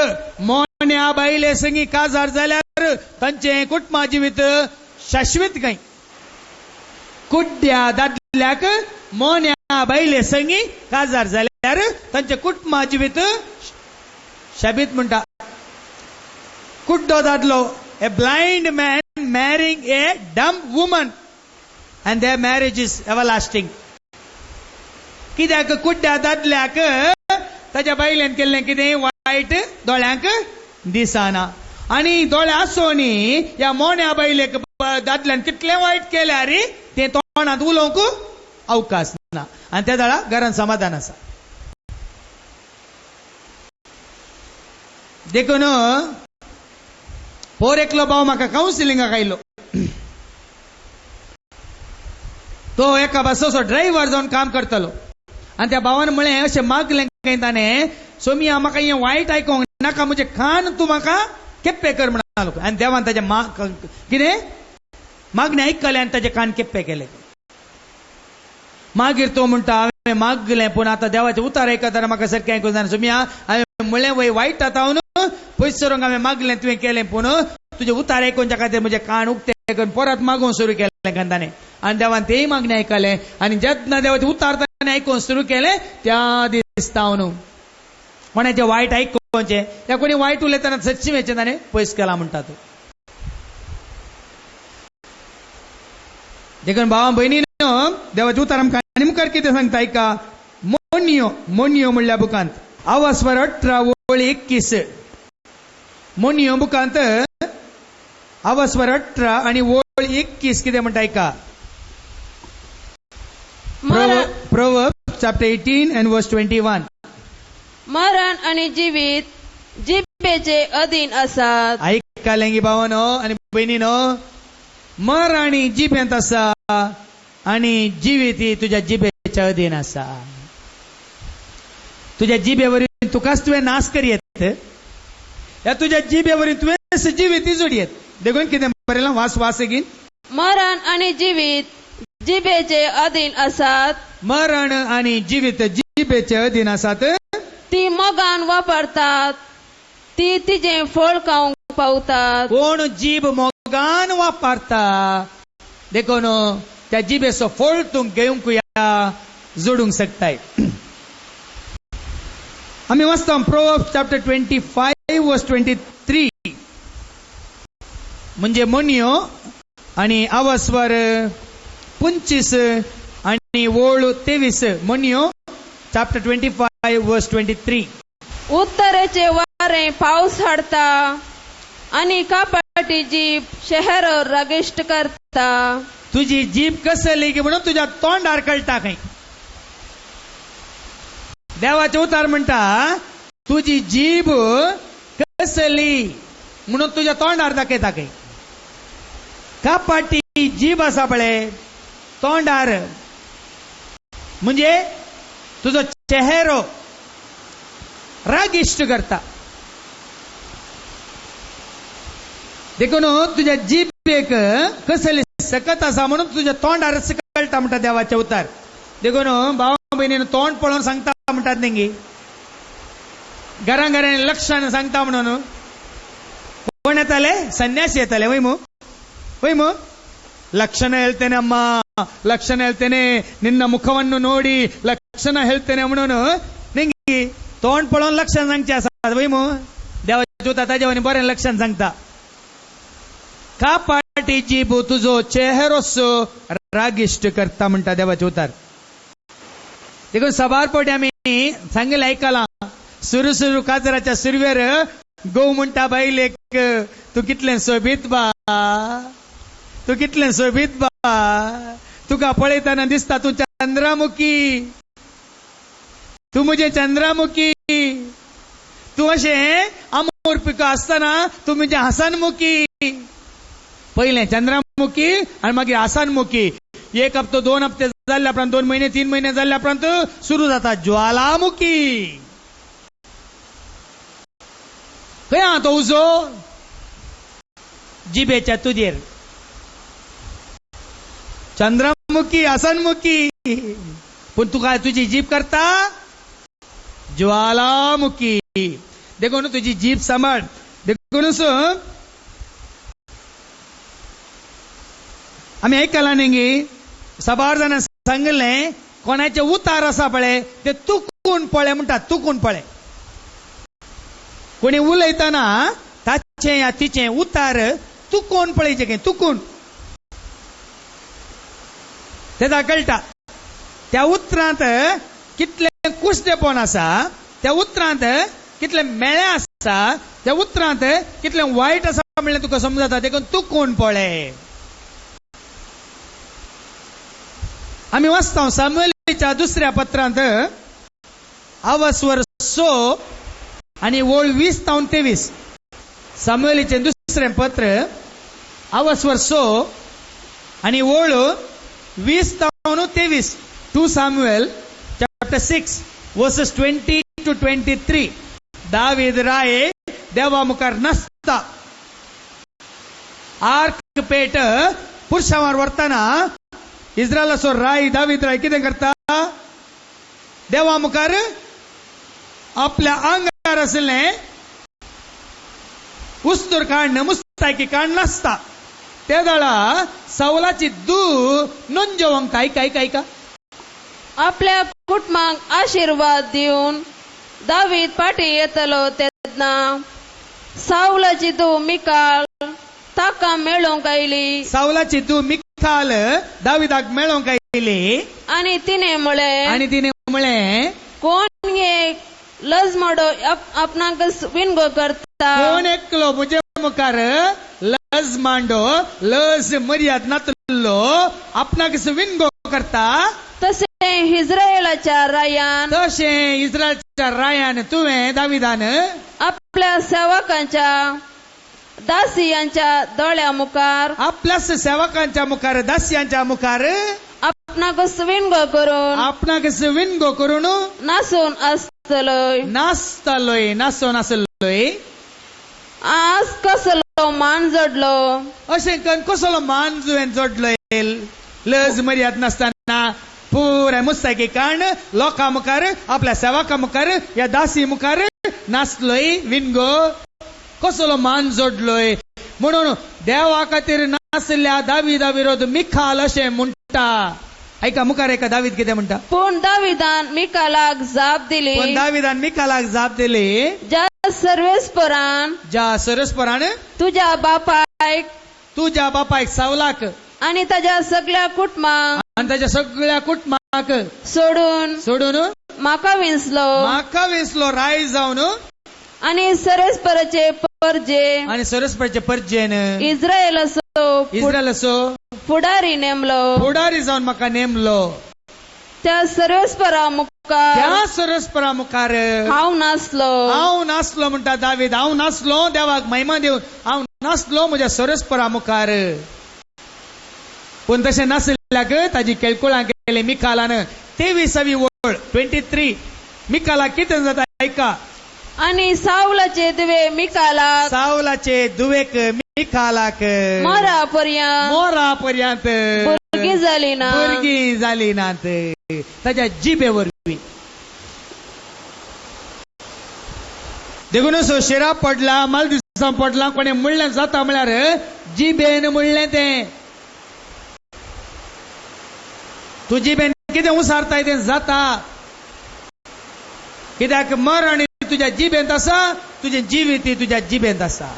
मोन्या बायले संगी काजार जाल्यार तांचें कुटुंबा जिवीत शाश्वत काय कुड्ड्या दादल्याक मोन्या बायले संगी काजार जाल्यार तांचें कुटुंबा जिवीत शाबीत म्हणटा कुड्डो दादलो a blind man marrying a dumb woman and their marriage is everlasting कित्याक कुड्ड्या दादल्याक ताच्या बायलेन केल्लें कितें वायट दोळ्यांक दिसना आनी दोळे आसोनी ह्या मोन्या बायलेक दादल्यान कितलें वायट केल्यार तें तोंडांत उलोवंक अवकाश ना आनी त्या दाळा घरांत समाधान आसा देखून पोर एकलो भाव म्हाका कावन्सिलिंगाक आयलो तो एका बसचो ड्रायव्हर जावन काम करतालो आनी त्या भावान म्हळें अशें मागलें काय ताणें सोमिया म्हाका हें वायट आयकोंक नाका म्हजें कान तूं म्हाका केप्पे कर म्हणलो आनी देवान ताजें कितें मागणें आयकलें आनी ताजें कान केप्पे केले मागीर तो म्हणटा हांवें मागलें पूण आतां देवाचें उतार आयकतना म्हाका सारकें आयकूंक जायना सोमिया हांवें म्हळें वय वायट आतां पयस सरूंक हांवें मागलें तुवें केलें पूण तुजें उतार आयकोवच्या खातीर म्हजें कान उक्ते करून परत मागोवंक सुरू केलें काय ताणें आनी देवान तेय मागणें आयकलें आनी जेन्ना देवाचें उतार ताणें आयकूंक सुरू केलें त्या दिसतावन कोणाचें वायट आयकोवचें त्या कोणी वायट उलयतना सच्ची वेचें ताणें पयस केला म्हणटा तो देखून भावा भयणीनो देवाचें उतार आमकां आनी मुखार कितें सांगता आयका मोनियो म्हणल्या बुकांत आवास्वर 18 ओळ 21 मोनियो बुकांत आवास्वर 18 आनी ओळ 21 कितें म्हणटा आयका Proverbs chapter 18 and verse 21 मरण आणि जीवित जिभेचे अधीन असतात आयकलें गी भावानो आनी भयणीनो मर आनी जिबेंत आसा आनी जिवीत ही तुज्या जिबेच्या अधीन आसा तुज्या जिबे वरवीं तुकाच तुवें नाश करीत ह्या तुज्या जिबेवरील तुवें जिवीत जोडयेत देखून कितें बरयलां वास वासगीन मरण आणि जीवित जिबेचे अधीन असतात मरण आणि जिवीत जिबेचे अधीन आसात ती मोगान वापरतात ती तिचे फळ खावंक पावतात कोण जीब मोगान वापरता देखून त्या जिबेचो फळ तूं घेवंक जोडूंक शकताय आम्ही वाचता प्रोव्हर्ब्स चॅप्टर 25 वर्स 23 म्हणजे मोन्यो आणि अवस्वर 25 आणि वोळ 23 मोन्यो चॅप्टर 25 वर्स 23 उत्तरेचे वारे पाऊस हाडता आणि कापाटी जीभ शहर रागिष्ट करता तुझी जीभ कसली की म्हणून तुझ्या तोंडार कळटा काही देवाचे उतार म्हणता तुझी जीभ कसली म्हणून तुझ्या तोंडार दाखयता काही कापाटी जीभ आसा पळय तोंडार म्हणजे तुझो चेहरो रागिष्ट करता देखून तुझ्या जीभेक कसली सकत आसा म्हणून तुझ्या तोंडार कळटा म्हणटा देवाचे उतार देखून भावा बहिणीनं तोंड पळोवन सांगता म्हणटात नेंगी घरां घरांनी लक्षान सांगता म्हणून कोण येताले संन्यासी येताले वय मो ಲಕ್ಷಣ ಹೇಳ್ತೇನೆ ಅಮ್ಮ ಲಕ್ಷಣ ಹೇಳ್ತೇನೆ ನಿನ್ನ ಮುಖವನ್ನು ನೋಡಿ ಲಕ್ಷಣ ಹೇಳ್ತೇನೆ म्हणून ನಿಂಗೆ तोंड पळोवन लक्षण सांगचे आसा वय मो देवाच्या जोता ताजेवानी बरें लक्षण सांगता कापाटी जीभ तुजो चेहरोस रागिष्ट करता म्हणटा देवाचे उतार देखून सबार पोटी आमी सांगले आयकला सुरू सुरू काजराच्या सुरवेर गो म्हणटा बायलेक तू कितलें सोबीत बा तू कितलें सोबीत बा तुका पळयताना दिसता तू चंद्रमुखी तू मुझे चंद्रमुखी तू अशें अमोर पिका आसतना तू म्हणजे हसनमुखी पहिले चंद्रमुखी आणि मागीर हसनमुखी एक हप्तो 2 हप्ते जाल्ल्या उपरांत 2 महिने 3 महिने जाल्ल्या उपरांत सुरू जाता ज्वालामुखी खंय आहा तो उजो जिबेच्या तुजेर चंद्रमुखी हसनमुखी पण तुका तुझी जीभ करता ज्वालामुखी देखून तुझी जीभ सांभाळ देखूनच आम्ही ऐकला नेंगी सबार जाणां सांगले कोणाचे उतार आसा पळय ते तुकून पळय म्हणटात तुकून पळय कोणी उलयतना ताचे या तिचे उतार तुकून पळयचे काय तुकून तेदा कळटा त्या उतरांत कितले कुशदेपण आसा त्या उतरांत कितले मेळे आसा त्या उतरांत कितले वायट आसा म्हणल्यार तुका समजता देखून तुकून पळय आम्ही वाचता सामुएलीच्या दुसऱ्या पत्रांत अवस्वर 6 आणि वोळ 20-23 सामुएलीचे दुसरे पत्र अवस्वर 6 आणि वोळ 20-23 2 Samuel chapter 6 verses 20 to 23 दावीद राये देवा मुखार नासता आर्क पेट पुरुषावर वरताना इस्रायलाचो राय दावीद राय कितें करता देवा मुखार आपल्या आंगार आसलें उस्तूर काढणं मुस्ताकी काढ नासता त्या दाळा सौलाची धूव नोंजवंक काय का आपल्या कुटुंबाक आशीर्वाद दिवन दावीद पाठी येतलो तेन्ना साऊलाची धूव मिकाल ताका मेळोंक आयली साऊलाची धूव मिकाल दावीदाक मेळोंक आयली आणि तिने म्हळे कोण एक लजमडो आपणाक विनगो करता कोण एकलो म्हजे मुखार लज मांडो लज मर्याद नातलो आपणाक विनगो करता तसे इस्रायलाच्या रायान तुवें दाविदान आपल्या सेवकांच्या दासियांच्या दोळ्या मुखार आपल्याच सेवकांच्या मुखार दासियांच्या मुखार आपणाक विनगो करून नासून नाचतलोय नाचतालोय नाचलोय आज कसलो मान जडलो अशें करून कसलो मान जुवें जोडलोय लज मर्याद नासतना पुराय मुस्ताकी काण लोकां मुखार आपल्या सेवकां मुखार या दासी मुखार नाचलोय विनगो कसलो मान जोडलोय म्हणून देवा खातीर नाचल्या दाविदा विरोध मिखाल अशें म्हणटा ऐका मुखार ऐका दावीद कितें म्हणटा पूण दाविदान मिकालाक जाप दिली पण दाविदान मिखालाक जाप दिली ज्या सर्वेस्परान ज्या सरस्परान तुझ्या बापायक सावलाक आणि ताच्या सगळ्या कुटुंबाक आणि ताच्या सगळ्या कुटुंबाक सोडून म्हाका वेसलो राय जावन आणि सरस्पराचे परजे आणि सरस्पराचे परजेन इस्रायल असो फुडारी नेमलो फुडारी जावन म्हाका नेमलो त्या सरस्परा मुखार हांव नाचलो म्हणटा दावीद हांव नाचलो देवाक महिमा देऊन हांव नाचलो म्हज्या सरस्परा मुखार पूण तशें नासल्याक ताजी केळकुळां केली मिकालान 23वी वळ 23 मिकालाक कितें जाता ऐका आणि सावलाचे दुवे दुवेक मिकालाक मोरा पर्यंत भुरगीं जाली नात ताच्या जिबे वरवीं देखून शिरा पडला माल दिसा पडला कोणी म्हणलें जाता म्हळ्यार जिबेन म्हणलें तें तू जिबेन कितें उसारताय तें जाता कित्याक मरण तुझ्या जिबेंत आसा तुझे जिवीत तुझ्या जिबेंत आसा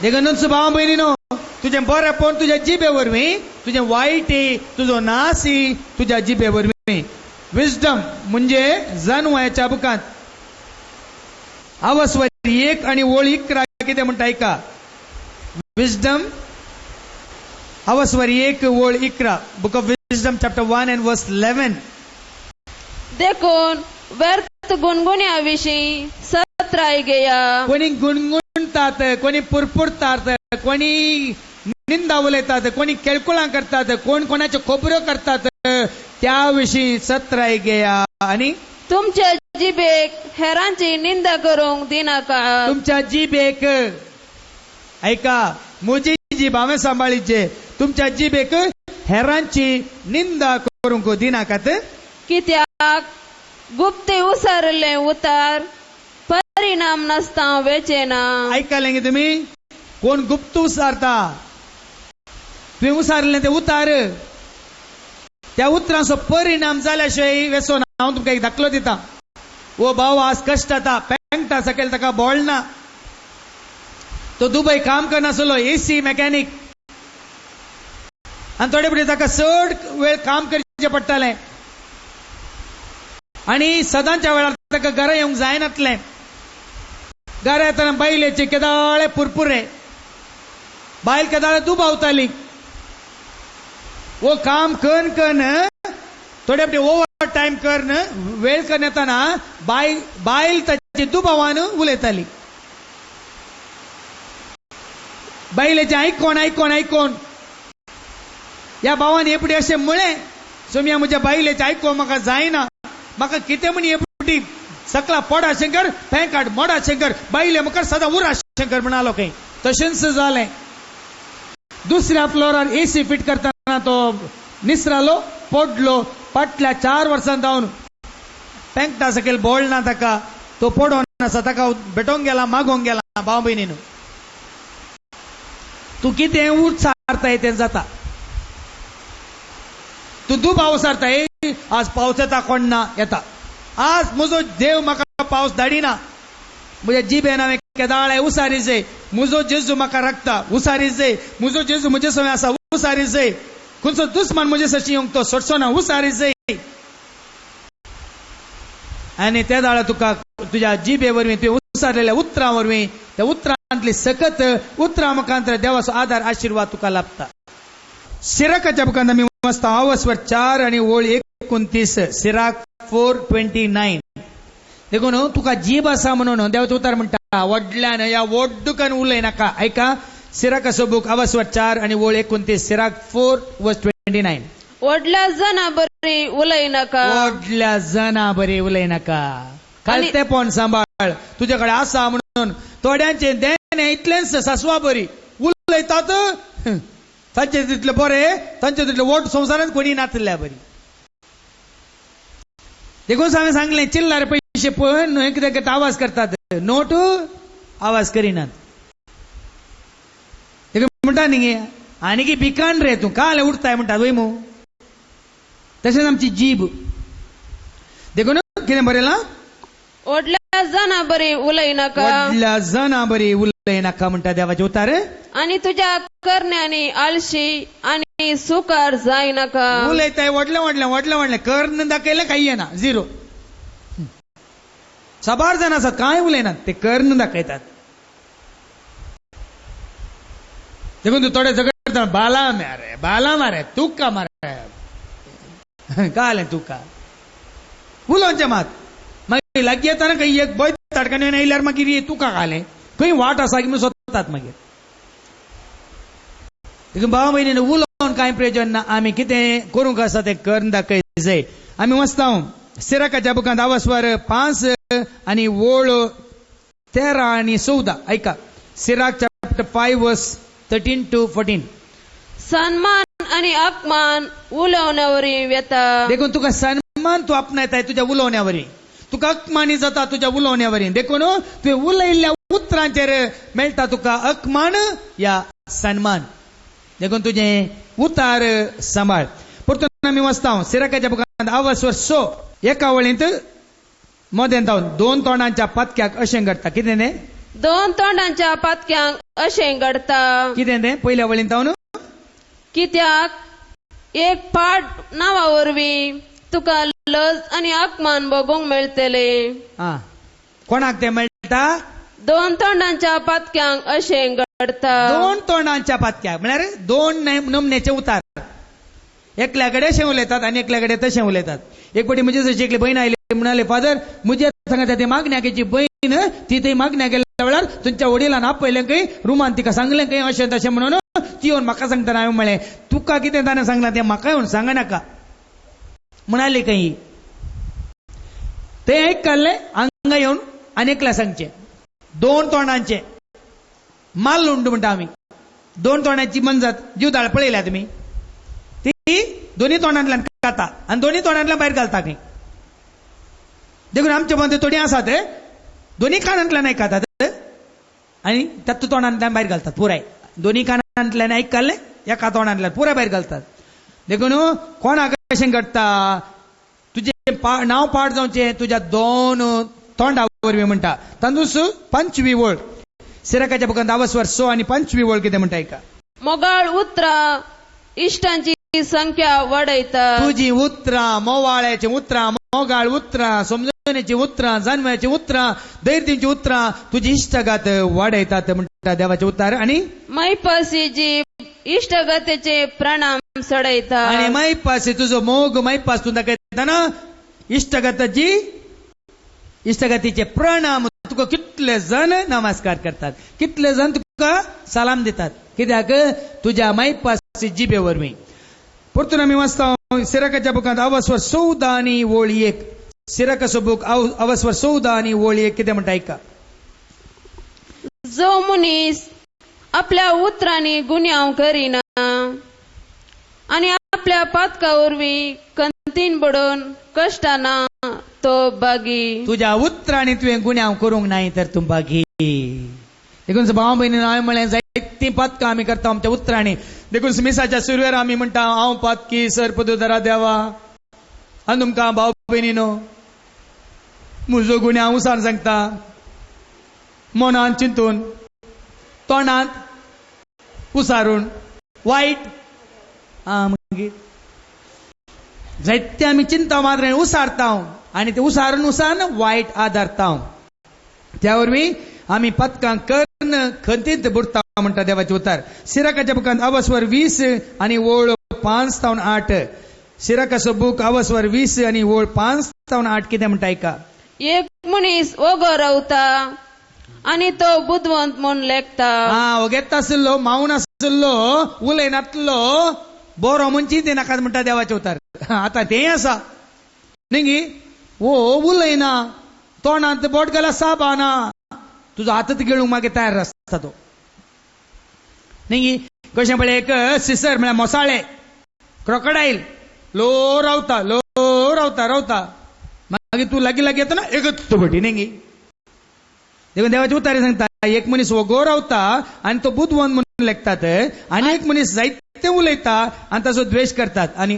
देखून भावा भयणीनो तुझे बरेपण तुझ्या जिबे वरवीं तुझे वायटी तुजो नासी तुझ्या जिबे वरवीं विजडम म्हणजे जानवायाच्या बुकांत अवस्वर 1 आणि ओळ 11 कितें म्हणटा ऐका विजडम अवस्वर 1 ओळ 11 book of wisdom chapter 1 and verse 11 देखून व्यर्थ गुणगुण्याविषयी सत्राय गेया कोणी गुणगुणतात कोणी पुरपुरतात कोणी निंदा उलयतात कोणी केळकुळां करतात कोण कोणाच्यो खबरो करतात त्याविषयी सत्राय गेया आणि तुमच्या जिबेक हेरांची निंदा करूंक दिनाका तुमच्या जिबेक ऐका म्हजी जीब हांवें सांबाळीचे तुमच्या जिबेक हेरांची निंदा करूंक दिनाकात कित्याक गुप्ते उसारले उतार परिणाम नासता वेचेना ऐकलें गे तुम्ही कोण गुप्त उसारता तुम्ही उसारले ते उतार त्या उतरांचो परिणाम जाल्याशिवाय वेचो ना हांव तुमकां एक दाखलो दिता ओ भाव आज कश्ट जाता पेंगटा सकयल ताका बोळना तो दुबय काम करनासलो एसी मेकॅनिक आनी थोडे फुडें ताका चड वेळ काम करचें पडटालें आणि सदांच्या वेळार ताका घरा येवंक जायनातलें घरा येतना बायलेचे केदाळे पुरपुरे बायल केदाळे दुबावताली वो काम कन थोडे फुडें ओवर टायम करन वेळ करून येतना बायल ताची दुबावान उलयताली बायलेचे आयकोन या भावान हे फुडें अशें म्हळें सोम्या म्हज्या बायलेचे आयकोवंक म्हाका जायना म्हाका कितें म्हण हे फुटी सकला पोडा शंकर फॅकाड मोडा शंकर बायले मुखार सदां उरा शंकर म्हणालो खंय तशेंच जालें दुसऱ्या फ्लोरार एसी फिट करतना तो निसरालो पडलो फाटल्या 4 वर्सां जावन पेंगटा सकयल बोळना ताका तो पडोन आसा ताका भेटोवंक गेला मागोवंक गेला भाव भयणीन तूं कितें उसारताय तें जाता तूं दुबाव सारताय आज पावस येता कोण ना येता आज म्हजो देव म्हाका पावस धाडिना म्हज्या जिबेन हांवें केदाळे उसारी जाय म्हजो जेजू म्हाका राखता उसारी जाय म्हजो जेजू म्हजे सवय आसा उसारी जाय खंयचो दुस्मान म्हजे सशी येवंक तो सोडचो ना उसारी जाय आनी त्या दाळा तुका तुज्या जिबे वरवीं तुवें उसारलेल्या उतरां वरवीं त्या उतरांतली सकत उतरां मुखांतर देवाचो आदार आशिर्वाद तुका लाभता सिराकाच्या बुकांत आमी वाचता अवस्वर 4 आणि ओळ 29 सिराक 4:29 देखून तुका जीब आसा म्हणून देवाचो उतार म्हणटा व्हडल्यान या व्हडुकान उलय नाका ऐका सिराकाचो बूक अवस्वर 4 आणि ओळ 29 सिराक 4:29 व्हडल्या जना बरी उलय नका ओढल्या जना बरे उलय नका खालते पण सांभाळ तुझ्याकडे असा म्हणून थोड्यांचे देणे इतलेच सासवा बरी उलयतात तांचे तितले बरे तांचे तितले वोट संसारात कोणी नाचल्या बरी देखून हांवें सांगले चिल्लार पैसे पण कितें आवाज करतात नोट आवाज करिनात म्हणटा न्ही आनी की भिकाण रे तूं काल उठताय म्हणटा वय मू तशेंच आमची जीब देखून कितें बरयलां ओढल्या जना बरी उलय नका ओढल्या जना बरी उलय नाका म्हणटा देवाचे उतार आणि तुझ्या करण्याने आळशी आणि सुकार जाय नका उलयताय व्हडलें कर्ण दाखयलें काही येना झिरो साबार जाण आसात कांय उलयनात ते कर्ण दाखयतात देखून तूं थोडे झगडटा बाला मारे तुका मारे काले तुका उलोवचें मात मागीर लागीं येताना खंय एक बय ताडकाने येयल्यार मागीर तुका काले खंय वाट आसा की सोदतात मागीर देखून भावा भयणीन उलोवन कांय प्रयोजन ना आमी कितें करूंक आसा तें कर्ण दाखय जाय आमी वाचता सिराकाच्या बुकांत आवास्वर 5 आनी वोळ 13 आनी 14 ऐका सिराक चॅप्टर 5 वर्स 13 to 14 सन्मान आणि अपमान उलवण्यावरी व्यथा देखून तुका सन्मान तू आपणायताय तुझ्या उलोवण्यावरी तुका अकमानी जाता तुझ्या उलोवण्यावरी देखून तुवें उलयल्ल्या उतरांचेर मेळटा तुका अकमान या सन्मान देखून तुझे उतार सांबाळ परतून आमी वाचता सिराकाच्या बुकांत आवास्वर 6 एका वळींत मदें जावन 2 तोंडांच्या पातक्याक अशें घडटा कितें तें 2 तोंडांच्या पातक्यांक अशें घडता कितें तें पयल्या वळींत जावन कित्याक एक पाट नावा वरवीं तुका लज आणि अपमान भोगूंक मेळटले कोणाक तें मेळटा 2 तोंडांच्या पातक्यांक अशें घडता 2 तोंडांच्या पातक्याक म्हळ्यार 2 नमनेचे उतार एकल्या कडेन अशें उलयतात आनी एकल्या कडेन तशें उलयतात एक फावटी म्हजे जशी एकली बहीण आयली म्हणाले फादर म्हजे सांगात ते मागण्याची बहीण ती थंय मागण्या गेल्या वेळार तुमच्या वडिलान आपयलें खंय रुमान तिका सांगलें खंय अशें तशें म्हणून ती येवन म्हाका सांगतना हांवें म्हळें तुका कितें ताणें सांगलां तें म्हाका येवन सांगनाका म्हणाले खंय तें आयकल्लें हांगा येवन आनेकल्या सांगचें 2 तोंडांचे माल उंड म्हणटा आमी 2 तोंडांची मनजात जीव दाळ पळयल्या तुमी ती दोन्ही तोंडांतल्यान खाता आनी दोन्ही तोंडांतल्यान भायर घालता खंय देखून आमचे मदीं थोडीं आसात दोन्ही कानांतल्यान आयकतात आनी त्याच तोंडांतल्यान भायर घालतात पुराय दोन्ही कानांतल्यान आयकल्लें एका तोंडांतल्यान पुराय भायर घालतात देखून कोणाक अशें घडटा तुजें नांव पाड जावचें तुज्या 2 तोंडा वरवीं म्हणटा तांदूस 5वी वळ सिराकाच्या बुकांत आवास्वर 6 आनी 5वी वळ कितें म्हणटा ऐका मोगाळ उतरां इश्टांची संख्या वाडयता तुझी उतरां मोवाळ्याची उतरां मोगाळ उतरां समजण्याची उतरां जाणव्याची उतरां धैर्याची उतरां तुजी इश्टगात वाडयतात म्हणटा देवाचे उतार आनी मैपासी जीव इष्टगतेचे प्रणाम सडयता आनी मैपासी तुजो मोग मैपास तूं दाखयतना इष्टगतीचे प्रणाम तुका कितले जण नमस्कार करतात कितले जण तुका सलाम दितात कित्याक तुज्या मैपासी जिबे वरवीं परतून आमी वाचता सिराकाच्या बुकांत आवास्वर 14 आनी वळ 1 सिराकाचो बूक आवास्वर 14 आनी वळ 1 कितें म्हणटा ऐका जो मनीस आपल्या उतरांनी गुन्यांव करिना आणि आपल्या पातका वरवीं कंतीन बडोवन कश्टाना तो बागी तुज्या उतरांनी तुवें गुन्यांव करूंक नाय तर तूं बागी देखून भाव भयणी हांवें म्हळें जायतीं पातकां आमी करता आमच्या उतरांनी देखून स्मिसाच्या सुरवेर आमी म्हणटा हांव पातकी सरपदुदारा देवा आनी तुमकां भाव भयणीनो म्हजो गुन्यांव उसार सांगता मनांत चिंतून तोंडांत उसारून वायट मागीर जायते आमी चिंता मात्र उसारता आनी ते उसारून वायट आदारता त्या वरवीं आमी पथकांक कर्ण खंतीत बुडता म्हणटा देवाचे उतार सिराकाच्या बुकांत आवास्वर 20 आनी वळ 5 तावन 8 सिराकाचो बूक आवास्वर 20 आनी वळ 5 तावन 8 कितें म्हणटा ऐका एक मनीस ओगो रावता आणि तो बुद्धवंत म्हूण लेखता ओगेत आसलो मावून आसलो उलयनासलो बोरो म्हणची ते नाका म्हणटा देवाचे उतार आता ते आसा न्ही ओ उलयना तोंडांत बोट घाला साबाना तुजो हातच गिळूंक मागीर तयार आसता तो न्ही कशें पळय एक सिसर म्हळ्यार मोसाळे क्रोकोडायल लो रावता मागीर तूं लागीं लागीं येता ना एकच बटी न्ही देखून देवाचे उतारे सांगता एक मनीस वगो रावता आनी तो बुद्धवंत म्हणून लेखतात आनी एक मनीस जायते उलयता आनी ताचो द्वेष करतात आनी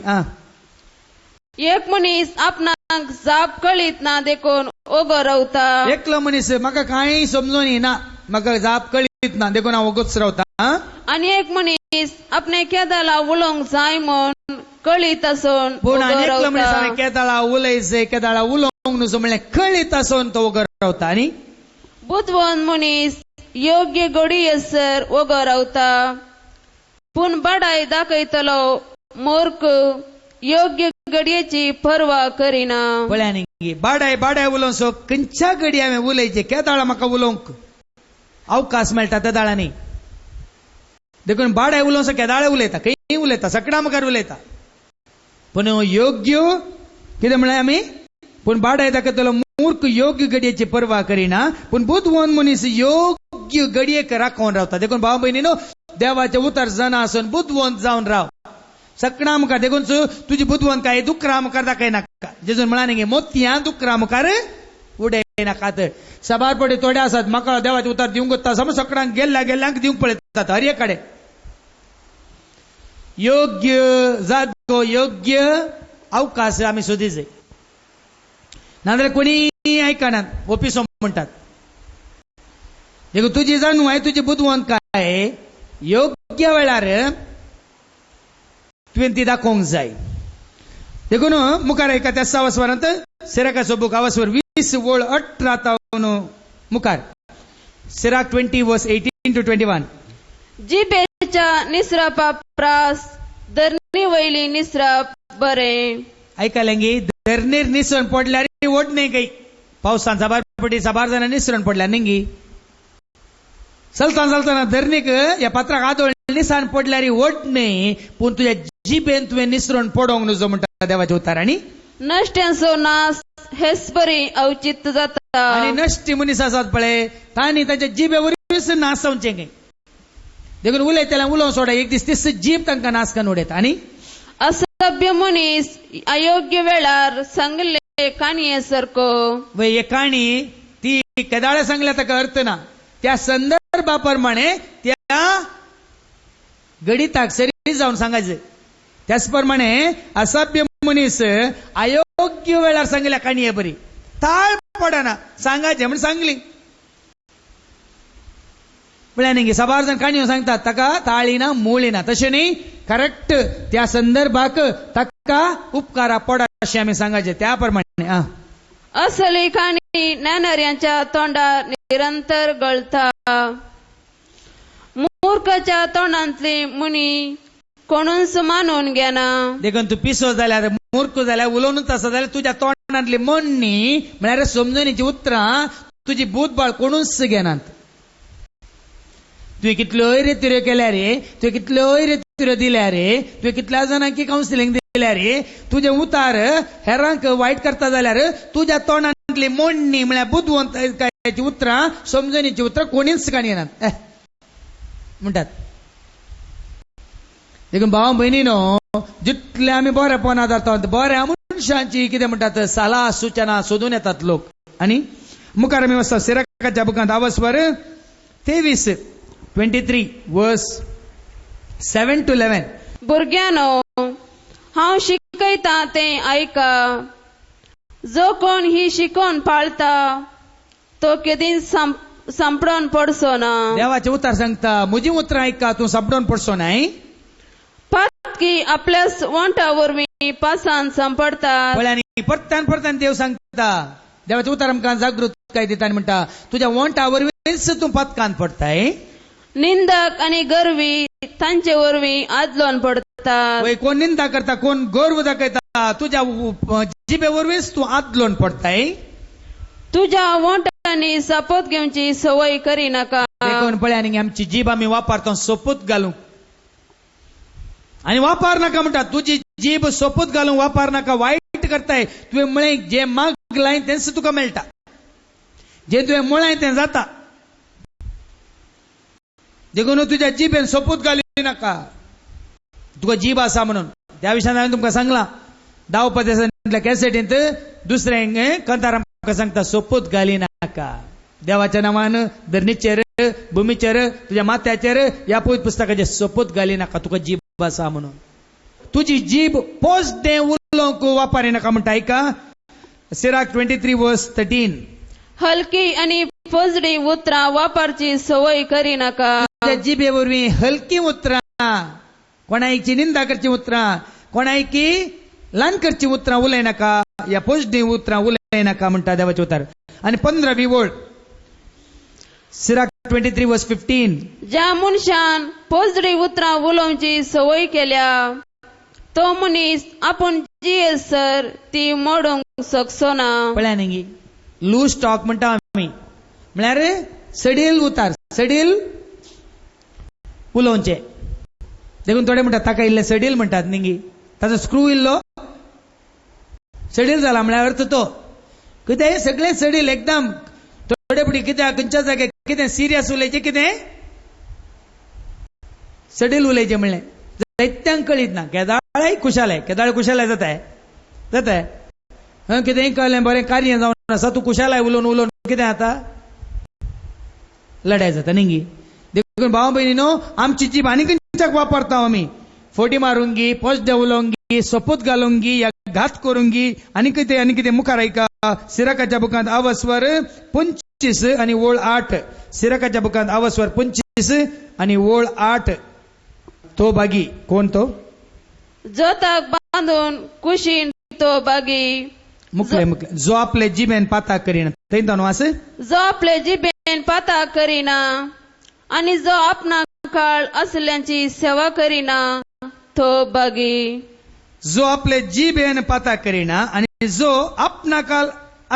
एक मनीस आपणाक जाप कळीत ना देखून ओगो रावता एकलो मनीस म्हाका कांय समजून येना म्हाका जाप कळीत ना देखून हांव वगोच रावता आनी एक मनीस आपणे केदाला उलोवंक जाय म्हूण कळीत आसून पूण ओगो आनी एकलो मनीस रावता हांवें केदाळा उलयचे केदाळा उलोवंक न्हू म्हणलें कळीत आसून तो वगो रावता आनी बुद्धवंत मनीस योग्य घडयेसर ओगो रावता पूण बडाय दाखयतलो मूर्ख योग्य घडयेची पर्वा करिना पळय न्ही बाडाय उलोवंक सो खंयच्या घडी हांवें उलयचे केदाळा म्हाका उलोवंक अवकाश मेळटा त्या दाळांनी देखून बाडाय उलोवंक सो केदाळे उलयता खंय उलयता सकडा मुखार उलयता पूण योग्य कितें म्हळ्यार आमी पूण बाडाय दाखयतलो मूर्ख योग्य घडयेची पर्वा करिना पूण बुद्धवंत मनीस योग्य घडयेक राखोवन रावता देखून भाव भयणीनो देवाचे उतार जना आसून बुद्धवंत जावन राव सकडा मुखार देखून तुजी बुद्धवंत काय दुकरा मुखार दाखय नाका जेजून म्हळा न्ही मोतयां दुकरा मुखार उडय नाकात सबार पडे थोडे आसात म्हाका देवाचे उतार दिवंक वता समज सकडांक गेल्ल्यांक दिवंक पळयतात हर एक कडेन योग्य जागो योग्य अवकाश आमी सोदी जाय नाजाल्यार कोणी आयकनात ओपिसो म्हणटात देखून तुजी जाणू हांवें तुजी बुद्धवंत काय योग्य वेळार तुवें ती दाखोवंक जाय देखून मुखार एका त्या 6 वस्वरांत सिराकाचो बूक आवस्वर 20 वळ 18 मुखार सिराक 20 वर्स 18 to 21 जिबेच्या निसरापा प्रास धरणी वयली निसराप बरें आयकलें धरणीर निसरण पडल्यार ओट न्ही काही पावसान साबार पडी साबार जाणां निसरण पडल्यार न्ही चलतना धरणीक ह्या पात्राक आदोळ निसान पडल्यार ओट न्ही पूण तुज्या जिबेन तुवें निसरण पडोंक न्हू जो म्हणटा देवाचे उतार आनी नश्ट्यांचो नाश हेच बरी औचित्य जाता आनी नश्टी मनीस आसात पळय तांणी ताच्या जिबे वरवींच नासवचें काय देखून उलयतल्यां उलोवंक सोडा एक दीस तीच जीब तांकां नास करून उडयता आनी असभ्य मनीस अयोग्य वेळार सांगले काणये सारको हे काणी ती केदाळे सांगल्या ताका अर्थ ना त्या संदर्भा प्रमाणे त्या गणिताक सरी जावन सांगायचं त्याच प्रमाणे असभ्य मनीस अयोग्य वेळार सांगल्या काणये बरी ताळ पडना सांगायचे म्हण सांगली म्हळ्यार न्ही साबार जाण काणयो सांगतात ताका ताळीना मोळीना तशें न्ही करेक्ट त्या संदर्भाक ताका उपकारा पडा अशें आमी सांगायचे त्या प्रमाणे असली काणी ज्ञानाऱ्यांच्या तोंडार निरंतर गळता मूर्खाच्या तोंडांतली मुनी कोणूच मानून घेना देखून तूं पिसो जाल्यार मूर्ख जाल्यार उलोवनूच आसा जाल्यार तुज्या तोंडांतली म्हणणी म्हळ्यार समजणीची उतरां तुजी बुधबाळ कोणूच घेनात तुवें कितल्योय रेत्यो केल्या रे तुवें कितल्योय रेत्यो दिल्या रे तुवें कितल्या जाणांक कावन्सिलींग दिल्या रे तुजे उतार हेरांक वायट करता जाल्यार तुज्या तोंडांतली मोडणी म्हळ्यार बुद्धवंताची उतरां समजणीची उतरां कोणीच काणयनात म्हणटात देखून भाव भयणीनो जितले आमी बरेपणा जातात बऱ्या मनशांची कितें म्हणटात सलाह सुचना सोदून येतात लोक आनी मुखार आमी वचता सिराकाच्या बुकांत आवस्वर 23 वर्स 7 to 11 भुरग्यानो हांव शिकयता तें आयका जो कोण ही शिकोवन पाळता तो केदीं सांपडोन पडचो ना देवाचे उतार सांगता म्हजी उतरां आयका तूं सांपडोन पडचो नाय की आपल्या वंटा वरवीं पासान सांपडतात पळय परतान देव सांगता देवाचे उतार आमकां जागृताय दिता आनी म्हणटा तुज्या वंटा वरवींच तूं पथकान पडताय निंदक आनी गर्वी तांचे वरवीं आदलोन पडतात कोण निंदा करता कोण गर्व दाखयता तुज्या जिबे वरवींच तूं आदलोन पडताय तुज्या वंटांनी सपोत घेवची सवय करिनाका देखून पळय आनी आमची जीब आमी वापरता सोपूत घालूंक आणि वापर नाका म्हणटा तुझी जीभ सोपूत घालून वापर नाका वाईट करताय तुवें म्हळें जे माग लाय तेंच तुका मेळटा जे तुवें म्हळें तें जाता देखून तुज्या जीबेन सोपूत घालूं नाका तुका जीब आसा म्हणून त्या विशयान हांवें तुमकां सांगलां 10 उपदेशांतल्या कॅसेटींत दुसऱ्यांक कंतार आमकां सांगता सोपूत घाली नाका देवाच्या नांवान धरणीचेर भुमीचेर तुज्या माथ्याचेर ह्या पवित्र पुस्तकाचेर सोपूत घाली नाका तुका जीब आसा म्हणून तुजी जीब पोसडें उलोवंक वापरी नाका म्हणटा आयका सिराक 23:13 हलकी आणि फजडी उतरां वापरची सवय करी नाका त्या जिबे वरवीं हलकी उतरां कोणायची निंदा करची उतरां कोणायकी ल्हान करची उतरां उलय नाका या पोसडी उतरां उलय नाका म्हणटा देवाचे उतर आनी 15वी ओळ सिराक 23:15 ज्या मनशान पोजडी उतरां उलोवची सवय केल्या तो मनीस आपूण जी आसर ती मोडूंक शकचो ना पळया न्ही लूज स्टॉक म्हणटा आमी म्हळ्यार सडील उतार सडील उलोवचे देखून थोडे म्हणटात ताका इल्ले सडील म्हणटात न्ही ताचो स्क्रू इल्लो सडील जाला म्हळ्यार अर्थ तो कितें सगळे सडील एकदम थोडे फुडें कित्याक खंयच्या जाग्यार कितें सिरियस उलयचें कितें सडील उलयचें म्हणलें जायत्यांक कळीत ना केदाळय कुशालाय केदाळ कुशालाय जाताय कितेंय कळलें बरें कार्य जावन आसा तूं कुशालाय उलोवन कितें जाता लढाय जाता न्ही देखून भाव भयणीनो आमची जीभ आनी खंयच्याक वापरता आमी फोटी मारूंगी पोसडे उलोवंगी सोपूत घालूंगी या घात करूंगी आनी कितें मुखार आयका सिराकाच्या बुकांत अवस्वर 25 आनी ओळ 8 सिराकाच्या बुकांत अवस्वर 25 आनी ओळ 8 तो बागी कोण तो जोताक बांधून कुशीन तो बागी मुखले जो आपले जिबेन पाता करीना थंय न्हू आस जो आपले जिबेन पाता करीना आणि जो आपणा काळ असल्यांची सेवा करीना तो बागी जो आपले जिबेन पाता करीना आणि जो आपणा काळ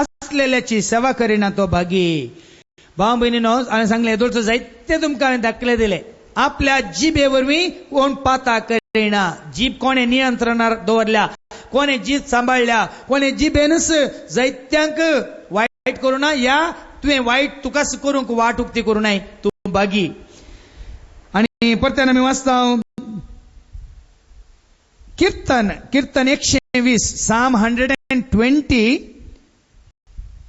असलेल्याची सेवा करीना तो भागी भाव भयणीनो हांवें सांगलें येदोळचो जायते तुमकां हांवें दाखले दिले आपल्या जिबे वरवीं कोण पाता करीना जीब कोणे नियंत्रणार दवरल्या कोणे जीब सांबाळल्या कोणे जिबेनच जायत्यांक वायट करूं ना या तुवें वायट तुकाच करूंक वाट उक्ती करूं नाय तूं बागी आनी परत्यान आमी वाचता कीर्तन 120 साम 120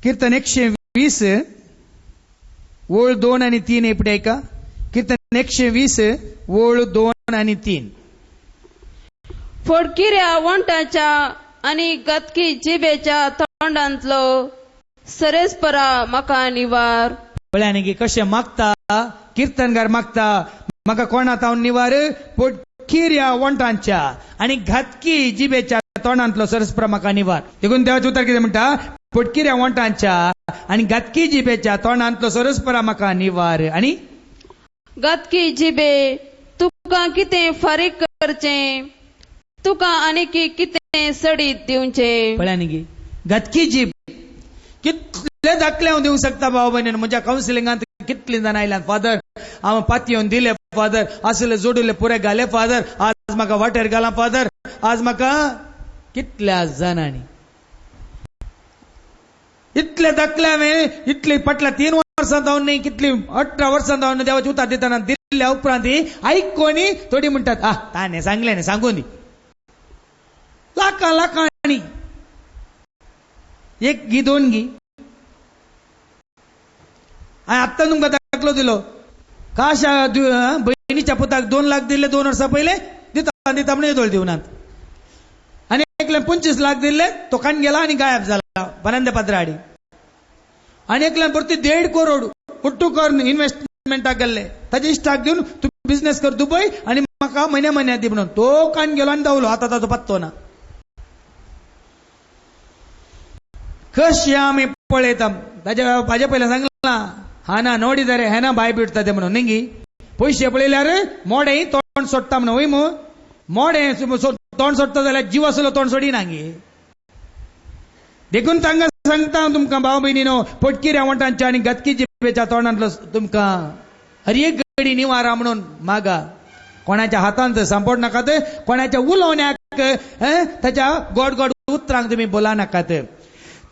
कीर्तन 120 ओळ 2 आणि 3 एपडे आयका कीर्तन 120 ओळ 2 आणि 3 फोडकिऱ्या वंटाच्या आणि गतकी जिबेच्या तोंडांतलो सरेस्परा म्हाका निवार पळया न्ही कशें मागता कीर्तनगार मागता म्हाका कोणात हांव निवार पोटकिऱ्या वंटांच्या आणि घातकी जिबेच्या तोंडांतलो सरस्परा म्हाका निवार देखून देवाचें उतर कितें म्हणटा पोटकिऱ्या वंटांच्या आणि घातकी जिबेच्या तोंडांतलो सरस्परा म्हाका निवार आणि गतकी जिबे तुका कितें फारीक करचें तुका आनी कितें सडीत दिवचें पळया न्ही घातकी जीब कितले दाखले हांव दिवंक शकता भाव भयणीन म्हज्या कावन्सिलिंगांत कितलीं जाणां आयल्यात फादर हांव पातयेवन येवन दिले फादर असले जोडिल्ले पुरे घाले फादर आज म्हाका वाटेर घाला फादर आज म्हाका कितल्या जाणांनी इतले दाखले हांवें इतली फाटल्या 3 वर्सां जावन न्ही कितली 18 वर्सां जावन देवाचे उतर दितना दिल्ल्या उपरांत आयकोनी थोडी म्हणटात ताणें सांगलें न्ही सांगून दी लाखां आनी एक गी 2 गी हांवें आत्तां तुमकां दाखलो दिलो काशा बहिणीच्या पुताक 2 लाख दिले 2 वर्सां पयले दिता म्हणून येदोळ दिवनात आनी एकल्यान 25 लाख दिले तो काण गेला आनी गायब जाला बरंदे पात्राडी आनी एकल्यान परती 1.5 करोड कुट्टूकर इन्व्हेस्टमेंटाक गेल्ले ताजे इश्टाक दिवन तूं बिझनेस कर दुबय आनी म्हाका म्हयन्या दी म्हणून तो काण गेलो आनी धांवलो आतां ताचो पत्तो ना कशें आमी पळयता ताजे पयलें सांगलां हाना नोडी जारे हेना बाय बिडता ते म्हणून न्ही पयशे पळयल्यार मोडे तोंड सोडटा म्हणून वय मू मोडे तोंड सोडटा जाल्यार जीव आसलो तोंड सोडिना गे देखून तांकां सांगता तुमकां भाव भयणीनो पोटकिऱ्या वंटांच्या आनी गतकी जिबेच्या तोंडांतलो तुमकां हर एक घडी निवारा म्हणून मागा कोणाच्या हातांत सांपड नाकात, कोणाच्या उलोवण्याक त्याच्या गोड गोड उतरांक तुम्ही बोला नाकात.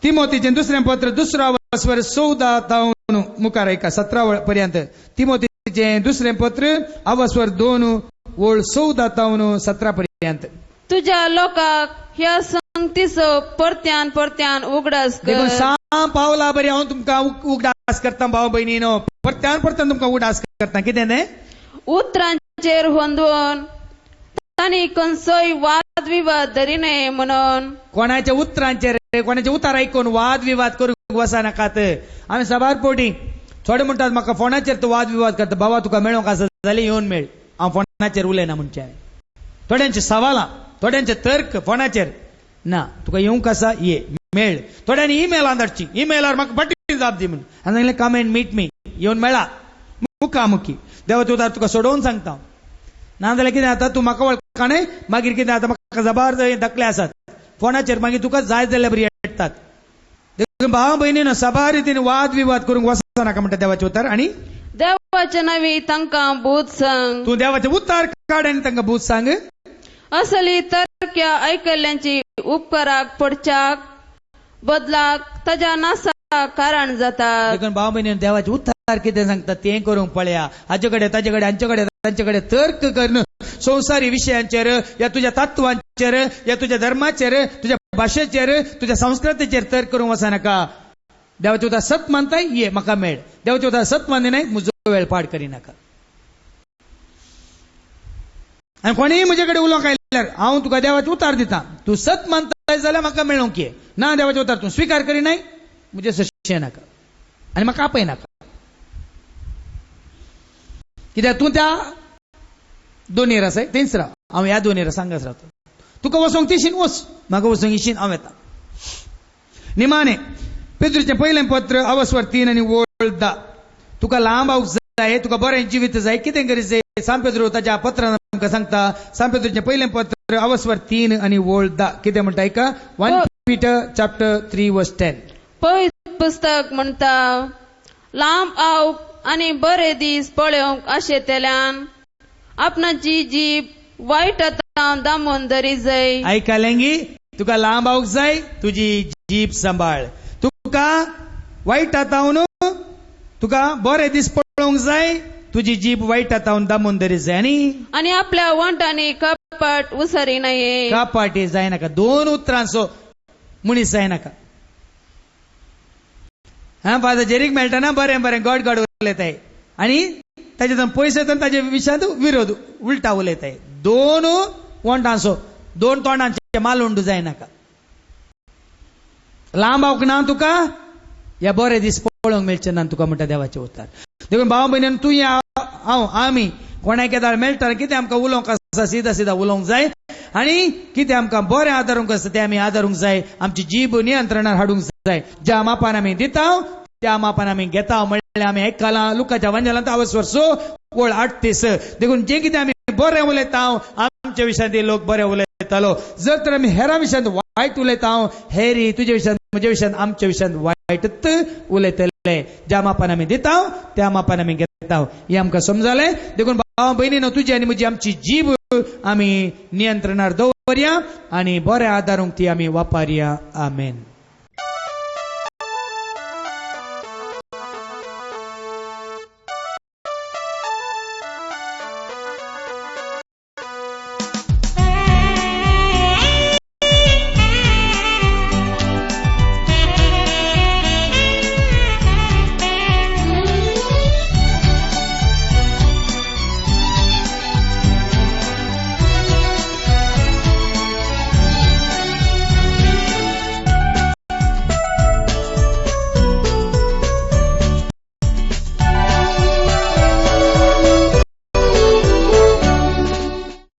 तिमोथीचे दुसरें पत्र 2 वर्स 14 तावन मुखार ऐका 17 पर्यंत. तिमोथीचे दुसरें पत्र अवस्वर 2 ओळ 14 तावन 17 पर्यंत. तुझ्या लोकांक ह्या संगतीचो परत्यान परत्यान उगडास देखून कर. सांग पावला बरी हांव तुमकां उगडास करता भाव भयणीनो, परत्यान परत्यान तुमकां उगडास करता. कितें न्ही उतरांचेर होंदून तांणी खंयचोय वाद विवाद धरिनये म्हणून. कोणाच्या उतरांचेर कोणाचे उतार ऐकून वाद विवाद करूंक वचा नाकात. आमी सभार पोटी थोडे म्हणटात म्हाका फोनाचेर तूं वाद विवाद करता, बाबा तुका मेळोंक आसा जाल्यार येवन मेळ, हांव फोनाचेर उलयना म्हणचे. थोड्यांचे सवालां, थोड्यांचे तर्क फोनाचेर ना, तुका येवंक आसा ये मेळ. थोड्यांनी ईमेलां धाडची, ईमेलार म्हाका बटी जाप दी म्हणून, आनी सांगलें कम एंड मीट मी, येवन मेळा मुखामुखी. देवाचो उतार तुका सोडोवन सांगता. नाजाल्यार कितें जाता, तूं म्हाका वळखा न्हय, मागीर कितें जाता, म्हाका जबार धकले आसात फोनाचेर, मागीर तुका जाय जाल्यार बरी येतात. भाव भयणीनो सभा रितीन वाद विवाद करूंक वचना नाका म्हणटा देवाचे उतार. आनी देवाच्या नवी तांकां बूत सांग. तूं देवाचे उतार काड आनी तांकां बूज सांग. असली तर्क्या आयकल्ल्यांची उपकाराक पडच्याक बदलाक ताच्या नासा कारण जाता. देखून भाव भयणीनो देवाचे उतार कितें सांगता तें करूंक पळया. हाचे कडेन ताचे कडेन हांचे कडेन तांचे कडेन तर्क करून संवसारी विशयांचेर, या तुझ्या तत्वांचेर, या तुझ्या धर्माचेर, तुझ्या भाशेचेर, तुझ्या संस्कृतीचेर तर्क करूंक वचा नाका. देवाचे उतार सत मानताय ये म्हाका मेळ. देवाचे उतार सत माननाय म्हजो वेळ पाड करिनाका. आनी कोणीय म्हजे कडेन उलोवंक आयल्यार हांव तुका देवाचे उतार दिता. तूं सत मानताय जाल्यार म्हाका मेळोंक ये. ना देवाचे उतार तूं स्विकार करिनाय म्हजें सशें नाका आनी म्हाका आपय नाका. कित्याक तूं त्या दोनीर आसाय थंयच राव, हांव ह्या दोनीर सांगास रावता. तुका वचोंक तिशीन वच, म्हाका वचोंक इशीन हांव येता. निमाणे पेद्रूचें पयलें पत्र अवस्वर 3 आनी ओळ 10. तुका लांब आऊंक जाय, तुका बरें जिवीत जाय, कितें करीत जाय. सांत पेद्रू ताच्या पत्रान आमकां सांगता. सांत पेद्रूचें पयलें पत्र अवस्वर 3 आनी ओळ 10 कितें म्हणटा ऐका. 1 Peter chapter 3 verse 10. पवित्र पुस्तक म्हणटा, लांब आऊक आनी बरे दीस पळोवंक आशेतल्यान आपणाची जीब वायट दामोन धरी जाय. आयकलेंगी, तुका लांब आऊंक जाय, तुजी जीब सांबाळ. तुका वायट आतावन तुका बरे दीस पळोवंक जाय, तुजी जीब वायट आतावन दामोन धरी जाय. आनी आपल्या वंटांनी कपट उसरी नये. कापाटी जाय नाका. 2 उतरांचो मनीस जाय नाका. हा फादर जेरीक मेळटना बरें बरें गड गड उलयताय आनी ताचे पयशे येता ताजे विशयांत विरोध उलटा उलयताय. 2 वंटांचो 2 तोंडांचे मालुंड जाय नाका. लांब आऊंक ना तुका, या बरे दीस पळोवंक मेळचे ना तुका म्हणटा देवाचे उतार. देखून भाव भयणीन तूं हांव आमी कोणाक येता मेळटा कितें आमकां उलोवंक आसा सिधा सिधा उलोवंक जाय आनी कितें आमकां बरें आदारूंक आसता तें आमी आदारूंक जाय. आमची जीब नियंत्रणांत हाडूंक जाय. ज्या मापान आमी दिता त्या मापान आमी घेता म्हणल्यार आमी आयकलां लुकाच्या वंजलांत अवस्वर 6 ओळ 8-30. देखून जें कितें आमी बरें उलयता आमच्या विशयांत लोक बरें उलयतालो. जर तर आमी हेरां विशयांत वायट उलयता हेरी तुज्या विशयांत म्हज्या विशयांत आमच्या विशयांत वायटच उलयतले. ज्या मापान आमी दिता त्या मापान आमी घेता हें आमकां समजलें. देखून भाव भयणीनो तुजी आनी म्हजी आमची जीब आमी नियंत्रणार दवरया आनी बरें आदारूंक ती आमी वापरया. आमेन.